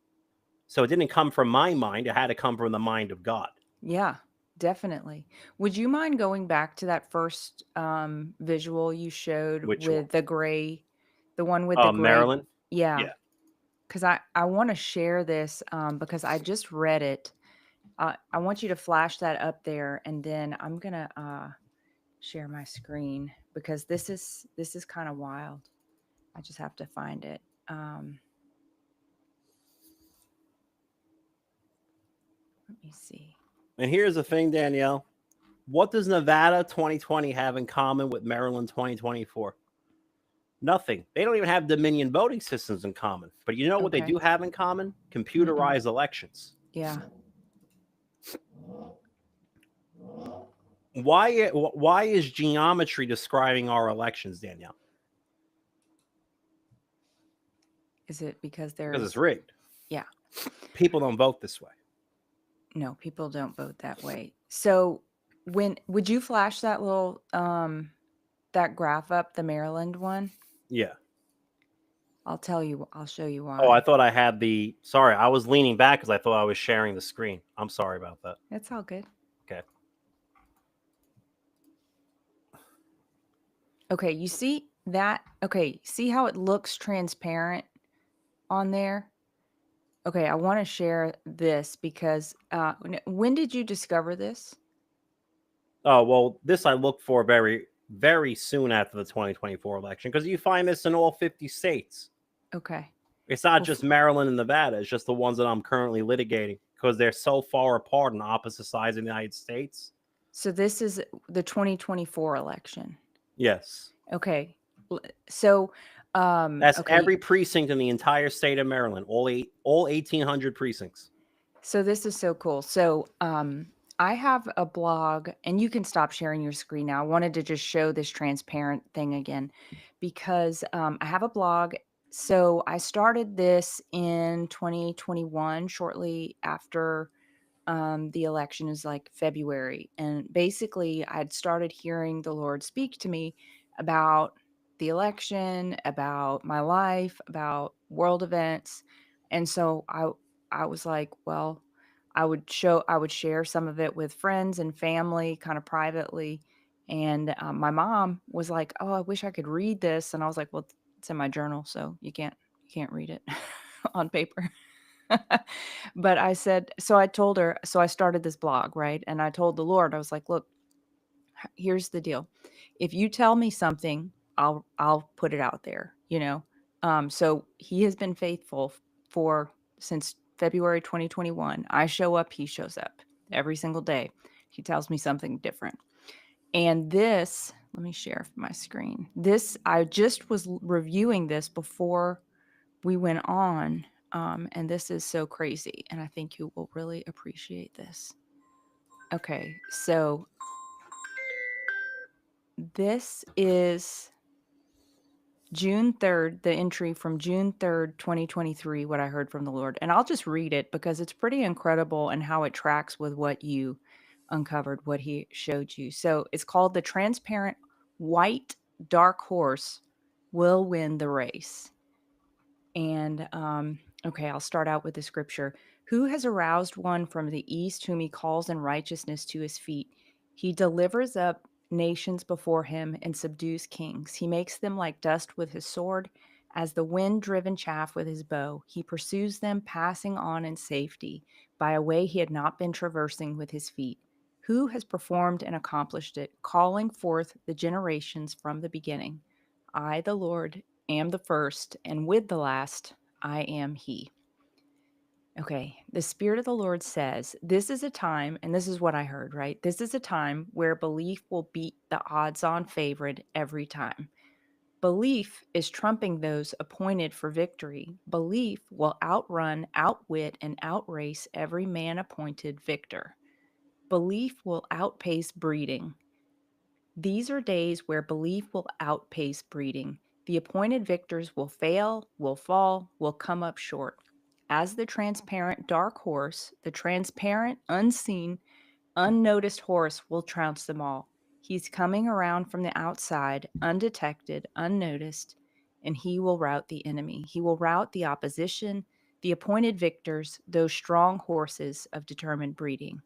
So it didn't come from my mind. It had to come from the mind of God. Yeah, definitely. Would you mind going back to that first visual you showed Which one? with the one with the gray? Maryland? Yeah, Yeah. because I want to share this because I just read it. I want you to flash that up there, and then I'm gonna share my screen because this is kind of wild. I just have to find it. Let me see. And here's the thing, Danielle. What does Nevada 2020 have in common with Maryland 2024? Nothing. They don't even have Dominion voting systems in common. But you know what they Okay. do have in common? Mm-mm. Computerized elections. Yeah. Why is geometry describing our elections, Danielle? Is it because Because it's there's rigged. yeah. People don't vote this way. No, people don't vote that way. So would you flash that little that graph up, the Maryland one? Yeah. I'll show you Oh, I why. thought I had the. Sorry, I was leaning back because I thought I was sharing the screen. I'm sorry about that. It's all good. Okay. Okay, you see that? Okay, see how it looks transparent on there? Okay, I want to share this because when did you discover this? Oh, well, this I looked for very, very soon after the 2024 election because you find this in all 50 states. Okay. It's not Well, just Maryland and Nevada. It's just the ones that I'm currently litigating because they're so far apart on opposite sides of the United States. so this is the 2024 election. Yes. Okay. So That's okay, every precinct in the entire state of Maryland, all 1,800 precincts. so this is so cool. So I have a blog, and you can stop sharing your screen now. I wanted to just show this transparent thing again because I have a blog. So I started this in 2021, shortly after the election is like February. And basically, I'd started hearing the Lord speak to me about the election, about my life, about world events. And so I was like, well, I would share some of it with friends and family kind of privately. And my mom was like, "Oh, I wish I could read this." And I was like, "Well, it's in my journal, so you can't read it on paper." But I said, so I told her, so I started this blog, right? And I told the Lord, I was like, "Look, here's the deal. If you tell me something, I'll put it out there, you know." So he has been faithful for since February 2021. I show up, he shows up every single day. He tells me something different. And this, let me share my screen. This, I just was reviewing this before we went on. And this is so crazy. And I think you will really appreciate this. Okay, so this is June 3rd, the entry from June 3rd, 2023, what I heard from the Lord. And I'll just read it because it's pretty incredible and how it tracks with what you uncovered, what he showed you. So it's called The Transparent White Dark Horse Will Win the Race. And okay, I'll start out with the scripture. Who has aroused one from the east, whom he calls in righteousness to his feet? He delivers up nations before him and subdues kings. He makes them like dust with his sword, as the wind driven chaff with his bow. He pursues them, passing on in safety by a way he had not been traversing with his feet. Who has performed and accomplished it, calling forth the generations from the beginning? I, the Lord, am the first, and with the last, I am he. Okay, the Spirit of the Lord says, this is a time, and this is what I heard, right? This is a time where belief will beat the odds on favorite every time. Belief is trumping those appointed for victory. Belief will outrun, outwit, and outrace every man appointed victor. Belief will outpace breeding. These are days where belief will outpace breeding. The appointed victors will fail, will fall, will come up short. As the transparent dark horse, the transparent, unseen, unnoticed horse will trounce them all. He's coming around from the outside, undetected, unnoticed, and he will rout the enemy. He will rout the opposition, the appointed victors, those strong horses of determined breeding.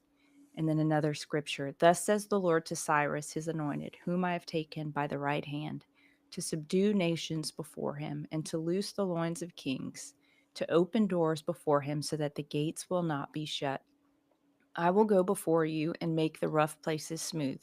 And then another scripture. Thus says the Lord to Cyrus, his anointed, whom I have taken by the right hand, to subdue nations before him, and to loose the loins of kings, to open doors before him so that the gates will not be shut. I will go before you and make the rough places smooth.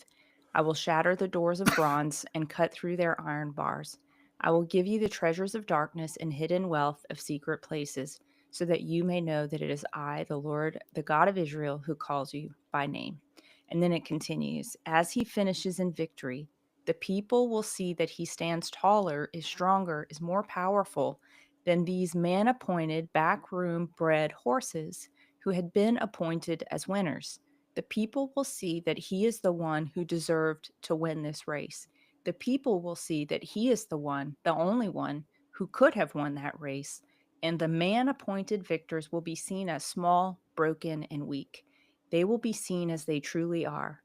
I will shatter the doors of bronze and cut through their iron bars. I will give you the treasures of darkness and hidden wealth of secret places, so that you may know that it is I, the Lord, the God of Israel, who calls you by name. And then it continues, as he finishes in victory, the people will see that he stands taller, is stronger, is more powerful than these man appointed, backroom bred horses who had been appointed as winners. The people will see that he is the one who deserved to win this race. The people will see that he is the one, the only one, who could have won that race. And the man appointed victors will be seen as small, broken, and weak. They will be seen as they truly are.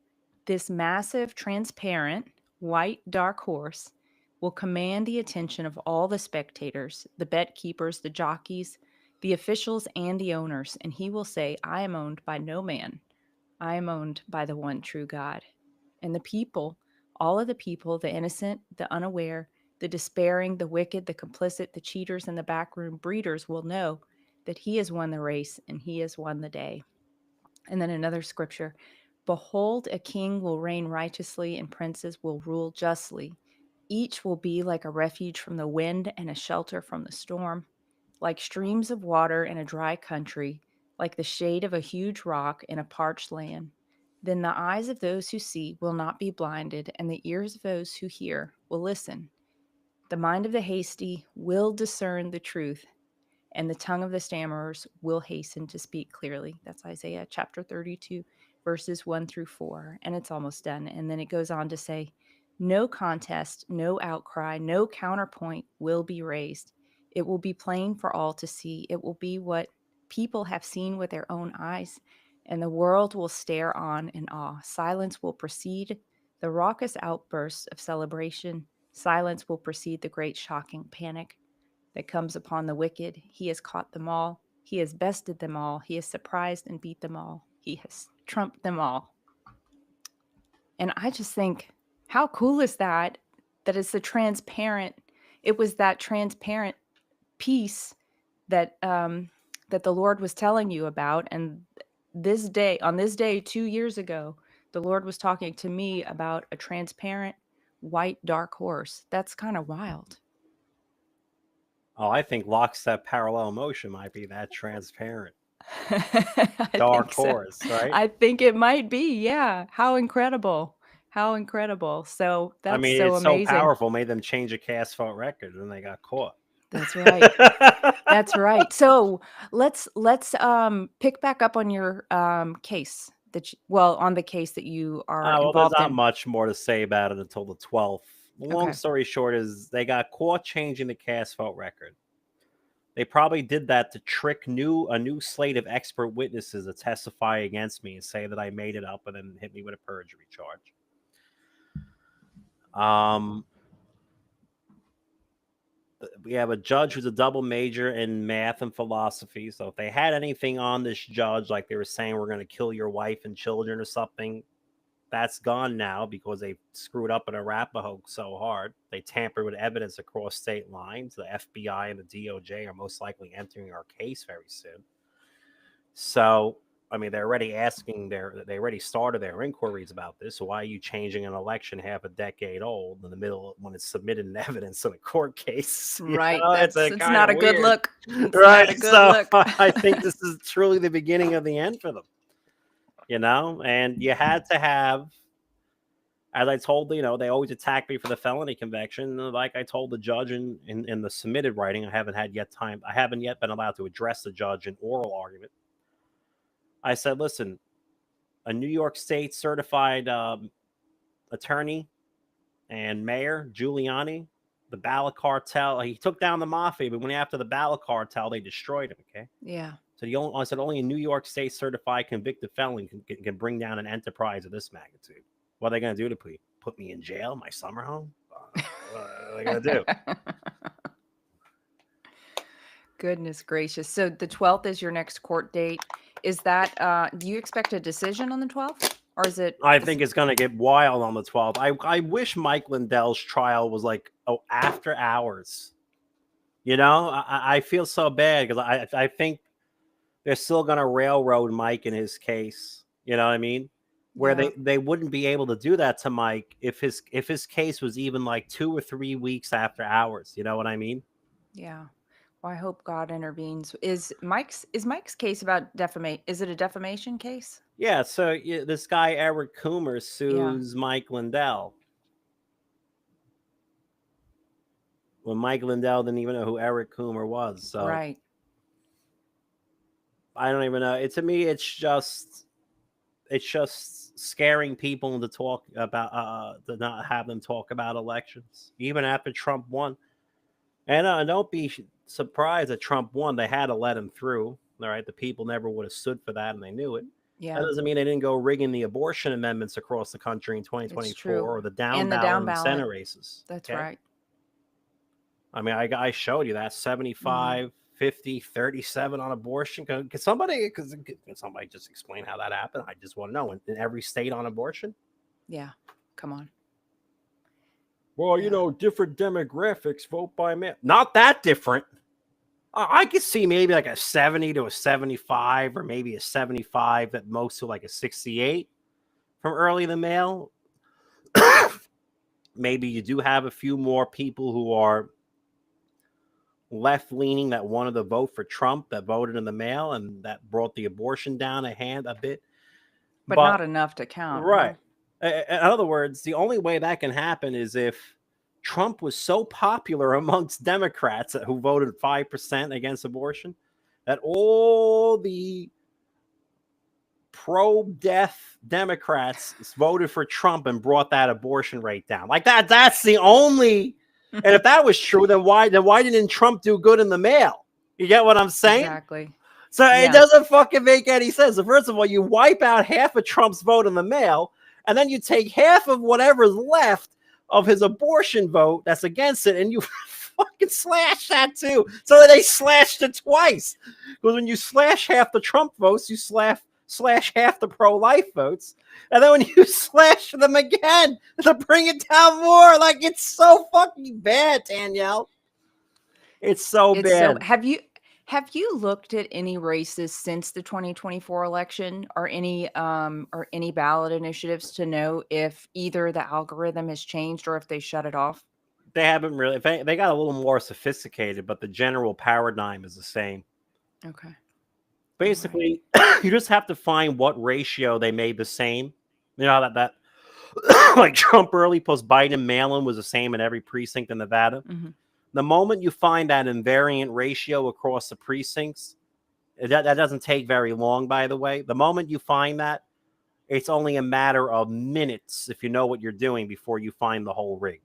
This massive, transparent, white, dark horse will command the attention of all the spectators, the bet keepers, the jockeys, the officials, and the owners, and he will say, I am owned by no man. I am owned by the one true God. And the people, all of the people, the innocent, the unaware, the despairing, the wicked, the complicit, the cheaters, and the backroom breeders will know that he has won the race and he has won the day. And then another scripture, behold, a king will reign righteously and princes will rule justly. Each will be like a refuge from the wind and a shelter from the storm, like streams of water in a dry country, like the shade of a huge rock in a parched land. Then the eyes of those who see will not be blinded, and the ears of those who hear will listen. The mind of the hasty will discern the truth, and the tongue of the stammerers will hasten to speak clearly. That's Isaiah chapter 32, verses 1 through 4. And it's almost done. And then it goes on to say, no contest, no outcry, no counterpoint will be raised. It will be plain for all to see. It will be what people have seen with their own eyes, and the world will stare on in awe. Silence will precede the raucous outbursts of celebration. Silence will precede the great shocking panic that comes upon the wicked. He has caught them all. He has bested them all. He has surprised and beat them all. He has trumped them all. And I just think, how cool is that? That it's the transparent. It was that transparent piece that that the Lord was telling you about. And this day, on this day 2 years ago, the Lord was talking to me about a transparent white dark horse. That's kind of wild. Oh, I think lockstep parallel motion might be that transparent. I Dark think so. horse, right? I think it might be. Yeah. How incredible. How incredible. So I that's mean, so it's so amazing. powerful, made them change a cast vote record and they got caught. That's right. That's right. So let's pick back up on your case that on the case that you are Well, there's involved not in. much more to say about it until the 12th. The long Okay. story short is they got caught changing the cast vote record. They probably did that to trick a new slate of expert witnesses to testify against me and say that I made it up and then hit me with a perjury charge. We have a judge who's a double major in math and philosophy. So if they had anything on this judge, like they were saying, we're going to kill your wife and children or something, that's gone now because they screwed up in Arapahoe so hard. They tampered with evidence across state lines. The FBI and the DOJ are most likely entering our case very soon. So, I mean, they're already they already started their inquiries about this. So why are you changing an election half a decade old in the middle when it's submitted in evidence in a court case? Right. It's not a good look. It's right. not a good So look. I think this is truly the beginning of the end for them. And you had to have As I told, they always attack me for the felony conviction. Like I told the judge in the submitted writing, I haven't yet been allowed to address the judge in oral argument. I said, listen, a New York State certified attorney and mayor, Giuliani, the ballot cartel, he took down the mafia, but when after the ballot cartel, they destroyed him, okay? Yeah. So I said only a New York State certified convicted felon can bring down an enterprise of this magnitude. What are they going to do to put me in jail, my summer home? What are they going to do? Goodness gracious. So the 12th is your next court date. Is that, do you expect a decision on the 12th? Or is it? I think it's going to get wild on the 12th. I wish Mike Lindell's trial was like, after hours. I feel so bad because I think they're still going to railroad Mike in his case. You know what I mean? Where Yeah. they wouldn't be able to do that to Mike if his case was even like 2 or 3 weeks after hours. You know what I mean? Yeah. Well, I hope God intervenes. Is Mike's case about defamation? Is it a defamation case? Yeah. So this guy Eric Coomer Yeah. sues Mike Lindell. Well, Mike Lindell didn't even know who Eric Coomer was. So Right. I don't even know. To me, it's just scaring people into talk about to not have them talk about elections, even after Trump won. And don't be surprised that Trump won. They had to let him through. All right, the people never would have stood for that, and they knew it. Yeah. That doesn't mean they didn't go rigging the abortion amendments across the country in It's 2024 true. or the down And the ballot down in the ballot. Senate races. That's okay? right. I mean, I showed you that 75, 50, 37 on abortion. Can somebody just explain how that happened? I just want to know. In every state on abortion? Yeah. Come on. Well, Yeah. different demographics vote by mail. Not that different. I could see maybe like a 70 to a 75 or maybe a 75 at most to like a 68 from early the mail. Maybe you do have a few more people who are left leaning that wanted to vote for Trump that voted in the mail and that brought the abortion down a bit. But not enough to count. Right. Huh? In other words, the only way that can happen is if Trump was so popular amongst Democrats who voted 5% against abortion that all the pro-death Democrats voted for Trump and brought that abortion rate down. Like that's the only. And if that was true, then why didn't Trump do good in the mail? You get what I'm saying? Exactly. So Yeah. It doesn't fucking make any sense. So first of all, you wipe out half of Trump's vote in the mail, and then you take half of whatever's left of his abortion vote that's against it, and you fucking slash that too. So they slashed it twice. Because when you slash half the Trump votes, you slash half the pro-life votes. And then when you slash them again to bring it down more, like it's so fucking bad, Danielle. It's so bad. So have you looked at any races since the 2024 election or any ballot initiatives to know if either the algorithm has changed or if they shut it off? They haven't really. They got a little more sophisticated, but the general paradigm is the same. Okay. Basically, you just have to find what ratio they made the same. You know that like Trump early post Biden mail-in was the same in every precinct in Nevada. Mm-hmm. The moment you find that invariant ratio across the precincts, that doesn't take very long, by the way. The moment you find that, it's only a matter of minutes if you know what you're doing before you find the whole rig.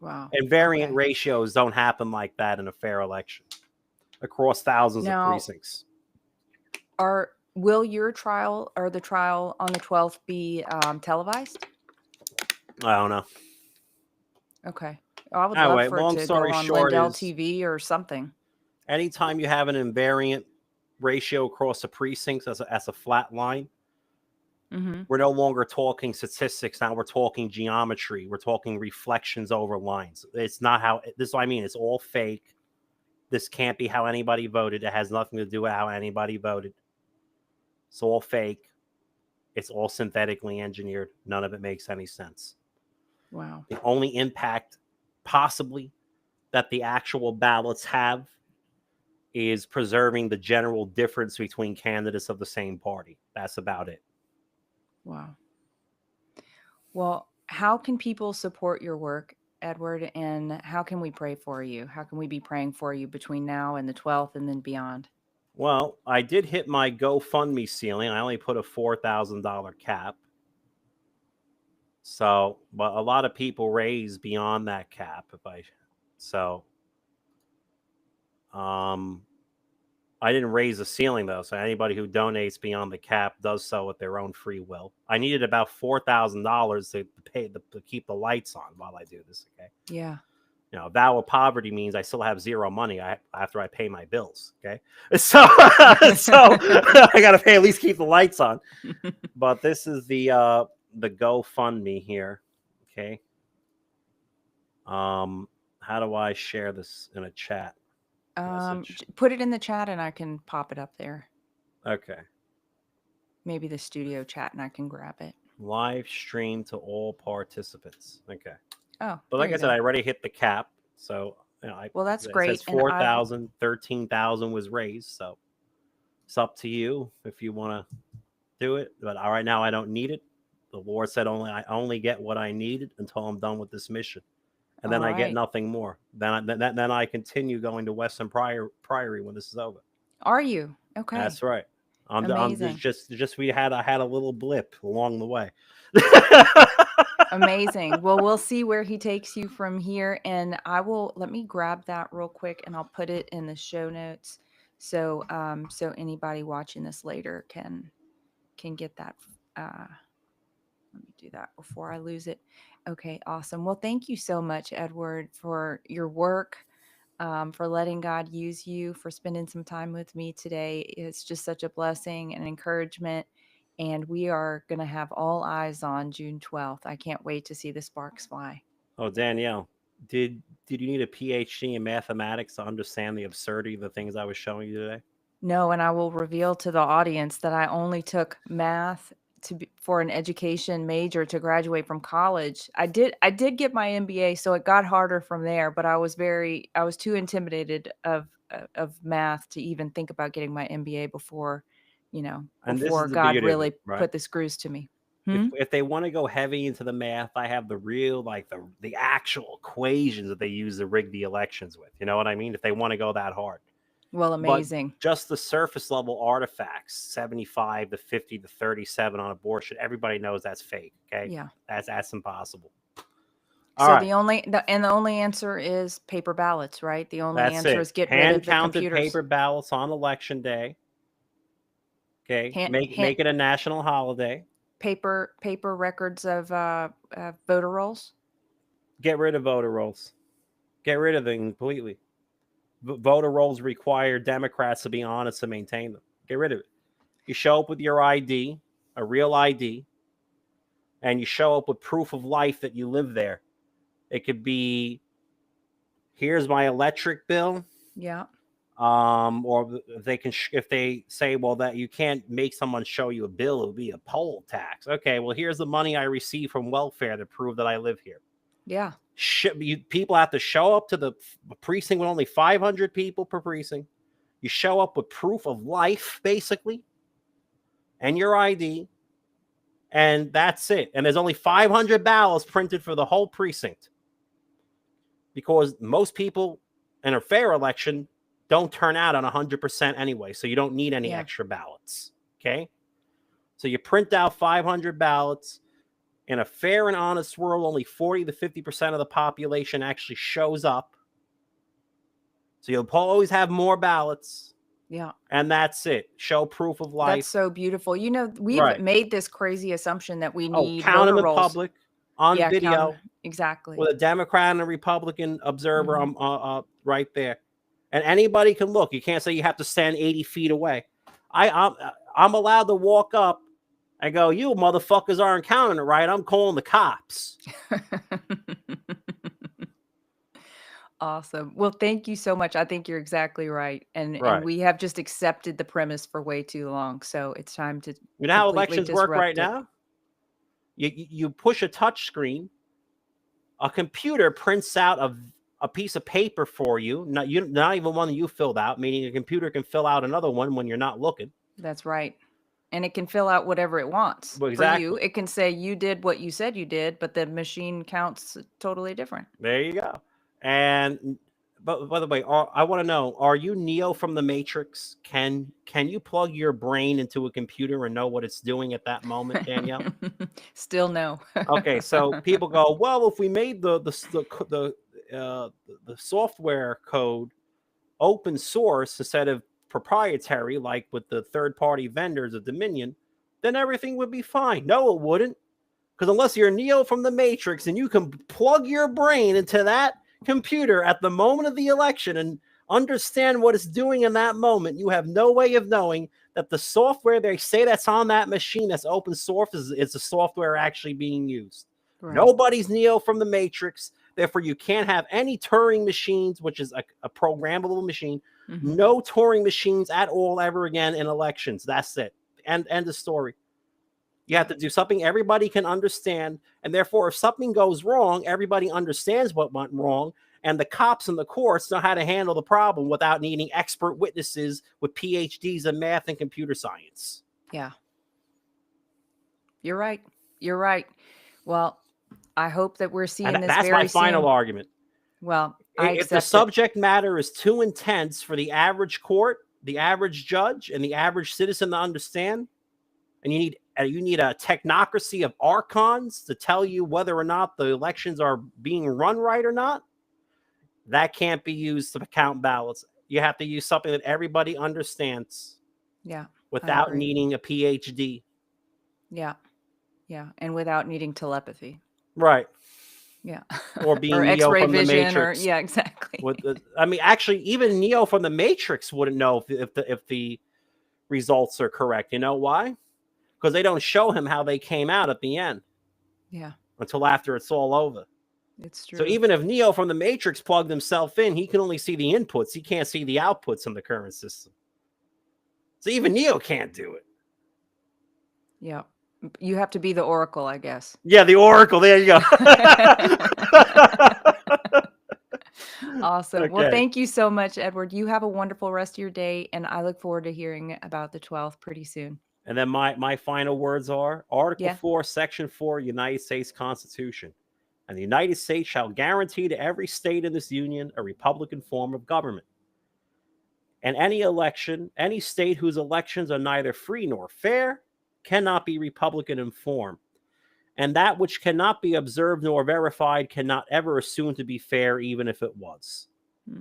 Wow. Invariant ratios don't happen like that in a fair election across thousands of precincts. Will your trial or the trial on the 12th be televised? I don't know. Okay. I would love for it to go on Lindell TV or something. Anytime you have an invariant ratio across the precincts as a flat line, we're no longer talking statistics. Now we're talking geometry. We're talking reflections over lines. It's not how this. I mean, it's all fake. This can't be how anybody voted. It has nothing to do with how anybody voted. It's all fake. It's all synthetically engineered. None of it makes any sense. Wow. The only impact possibly that the actual ballots have is preserving the general difference between candidates of the same party. That's about it. Wow. Well, how can people support your work, Edward? And how can we pray for you? How can we be praying for you between now and the 12th and then beyond? Well, I did hit my GoFundMe ceiling. I only put a $4,000 cap. So, but a lot of people raise beyond that cap. So, um, I didn't raise the ceiling though. So anybody who donates beyond the cap does so at their own free will. I needed about $4,000 to to keep the lights on while I do this. Okay. Yeah. A vow of poverty means I still have zero money after I pay my bills. Okay, so I got to pay at least keep the lights on. But this is the GoFundMe here. Okay, how do I share this in a chat message? Put it in the chat and I can pop it up there. Okay, Maybe the studio chat and I can grab it. live stream to all participants. Okay, Oh, but like I said, I already hit the cap, so well, that's it great. says 4,000, 13,000 was raised, so it's up to you if you want to do it. But right now, I don't need it. The Lord said I only get what I needed until I'm done with this mission, and then I get nothing more. Then I continue going to Western Priory when this is over. Are you okay? That's right. Amazing. Just I had a little blip along the way. Amazing. Well, we'll see where he takes you from here. And let me grab that real quick and I'll put it in the show notes. So, so anybody watching this later can get that. Let me do that before I lose it. Okay. Awesome. Well, thank you so much, Edward, for your work, for letting God use you, for spending some time with me today. It's just such a blessing and encouragement. And we are going to have all eyes on June 12th. I can't wait to see the sparks fly. Oh, Danielle, did you need a PhD in mathematics to understand the absurdity of the things I was showing you today? No, and I will reveal to the audience that I only took math for an education major to graduate from college. I did get my MBA, so it got harder from there, but I was too intimidated of math to even think about getting my MBA before, And this before is the God beauty of really it, right? put the screws to me. Hmm? If they want to go heavy into the math, I have the real the actual equations that they use to rig the elections with. You know what I mean? If they want to go that hard. Well, But amazing. just the surface level artifacts, 75 to 50 to 37 on abortion, everybody knows that's fake. Okay. Yeah. That's impossible. So the only answer is paper ballots, right? The only answer is get rid of the hand-counted computers. paper ballots on election day. Okay, make it a national holiday. Paper records of voter rolls. Get rid of voter rolls. Get rid of them completely. Voter rolls require Democrats to be honest to maintain them. Get rid of it. You show up with your ID, a real ID, and you show up with proof of life that you live there. It could be, here's my electric bill. Yeah. Or if they say, well, that you can't make someone show you a bill, it would be a poll tax. Okay, well, here's the money I receive from welfare to prove that I live here. Yeah. People have to show up to the precinct with only 500 people per precinct. You show up with proof of life, basically, and your ID, and that's it. And there's only 500 ballots printed for the whole precinct, because most people in a fair election don't turn out on 100% anyway, so you don't need any extra ballots. Okay, so you print out 500 ballots. In a fair and honest world, only 40 to 50% of the population actually shows up. So you'll always have more ballots. Yeah. And that's it. Show proof of life. That's so beautiful. We've made this crazy assumption that we need count them in rolls. public on video. Exactly. With a Democrat and a Republican observer right there. And anybody can look. You can't say you have to stand 80 feet away. I'm allowed to walk up and go, you motherfuckers aren't counting it right. I'm calling the cops. Awesome. Well, thank you so much. I think you're exactly right. And we have just accepted the premise for way too long. So it's time to. You know how elections work right now? You push a touch screen, a computer prints out a piece of paper for you, not even one that you filled out, meaning a computer can fill out another one when you're not looking. That's right. and it can fill out whatever it wants. Well, For you, exactly. it can say you did what you said you did, but the machine counts totally different. There you go. And but by the way, I want to know: are you Neo from the Matrix? Can you plug your brain into a computer and know what it's doing at that moment, Danielle? Still no. Okay, so people go, well, if we made the software code open source instead of proprietary, like with the third party vendors of Dominion, then everything would be fine. No, it wouldn't. Because unless you're Neo from the Matrix and you can plug your brain into that computer at the moment of the election and understand what it's doing in that moment, you have no way of knowing that the software they say that's on that machine that's open source is the software actually being used. Right. Nobody's Neo from the Matrix. Therefore, you can't have any Turing machines, which is a programmable machine. Mhm. No Turing machines at all ever again in elections. That's it. End of story. You have to do something everybody can understand. And therefore, if something goes wrong, everybody understands what went wrong. And the cops and the courts know how to handle the problem without needing expert witnesses with PhDs in math and computer science. Yeah. You're right. You're right. Well, I hope that we're seeing And this that's very my final soon. argument. Well, I If the accept it. subject matter is too intense for the average court, the average judge, and the average citizen to understand, and you need a technocracy of archons to tell you whether or not the elections are being run right or not, that can't be used to count ballots. You have to use something that everybody understands Yeah. without agree. needing a PhD. Yeah. Yeah. And without needing telepathy. Right. Yeah. Or being or Neo X-ray from the vision Matrix. yeah, exactly. I mean, actually, even Neo from the Matrix wouldn't know if the results are correct. You know why? Because they don't show him how they came out at the end. Yeah. Until after it's all over. It's true. So even if Neo from the Matrix plugged himself in, he can only see the inputs. He can't see the outputs in the current system. So even Neo can't do it. Yeah. You have to be the Oracle, I guess. Yeah, the Oracle. There you go. Awesome. Okay. Well, thank you so much, Edward. You have a wonderful rest of your day, and I look forward to hearing about the 12th pretty soon. And then my final words are Article Yeah. 4, Section 4, United States Constitution. And the United States shall guarantee to every state in this union a Republican form of government. And any state whose elections are neither free nor fair cannot be Republican in form. And that which cannot be observed nor verified cannot ever assume to be fair, even if it was.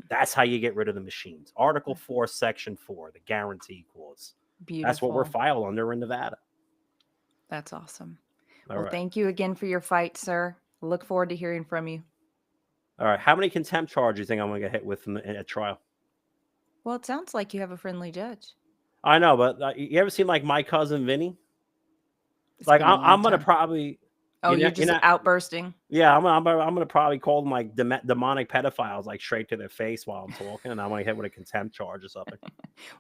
That's how you get rid of the machines. Article 4, Section 4, the guarantee clause. Beautiful. That's what we're filed under in Nevada. That's awesome. All right. Thank you again for your fight, sir. Look forward to hearing from you. All right. How many contempt charges do you think I'm going to get hit with at trial? Well, it sounds like you have a friendly judge. I know, but you ever seen like My Cousin Vinny? It's Like been a long I'm going to time. probably. Oh, you're just outbursting? Yeah, I'm gonna probably call them like demonic pedophiles, like straight to their face while I'm talking, and I want to hit with a contempt charge or something.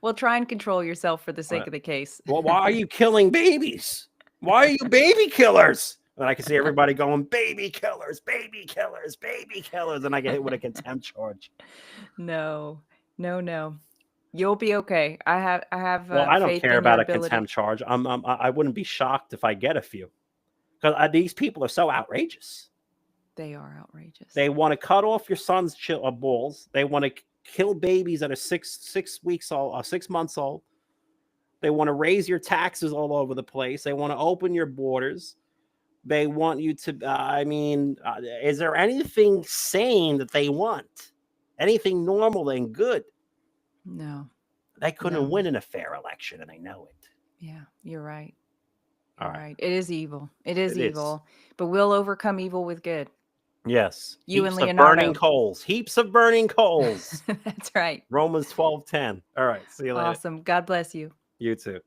Well, try and control yourself for the sake of the case. Well, why are you killing babies? Why are you baby killers? And I can see everybody going, baby killers, baby killers, baby killers, and I get hit with a contempt charge. No. You'll be okay. I have. Well, I don't faith care in about your a ability. contempt charge. I wouldn't be shocked if I get a few, because these people are so outrageous. They are outrageous. They want to cut off your son's balls. They want to kill babies that are 6 weeks old, 6 months old. They want to raise your taxes all over the place. They want to open your borders. They want you to. Is there anything sane that they want? Anything normal and good? No. They couldn't win in a fair election, and they know it. Yeah, you're right. All right. It is evil. It is evil. But we'll overcome evil with good. Yes. You heaps and Leonardo. Of burning coals. Heaps of burning coals. That's right. Romans 12:10. All right. See you later. Awesome. God bless you. You too.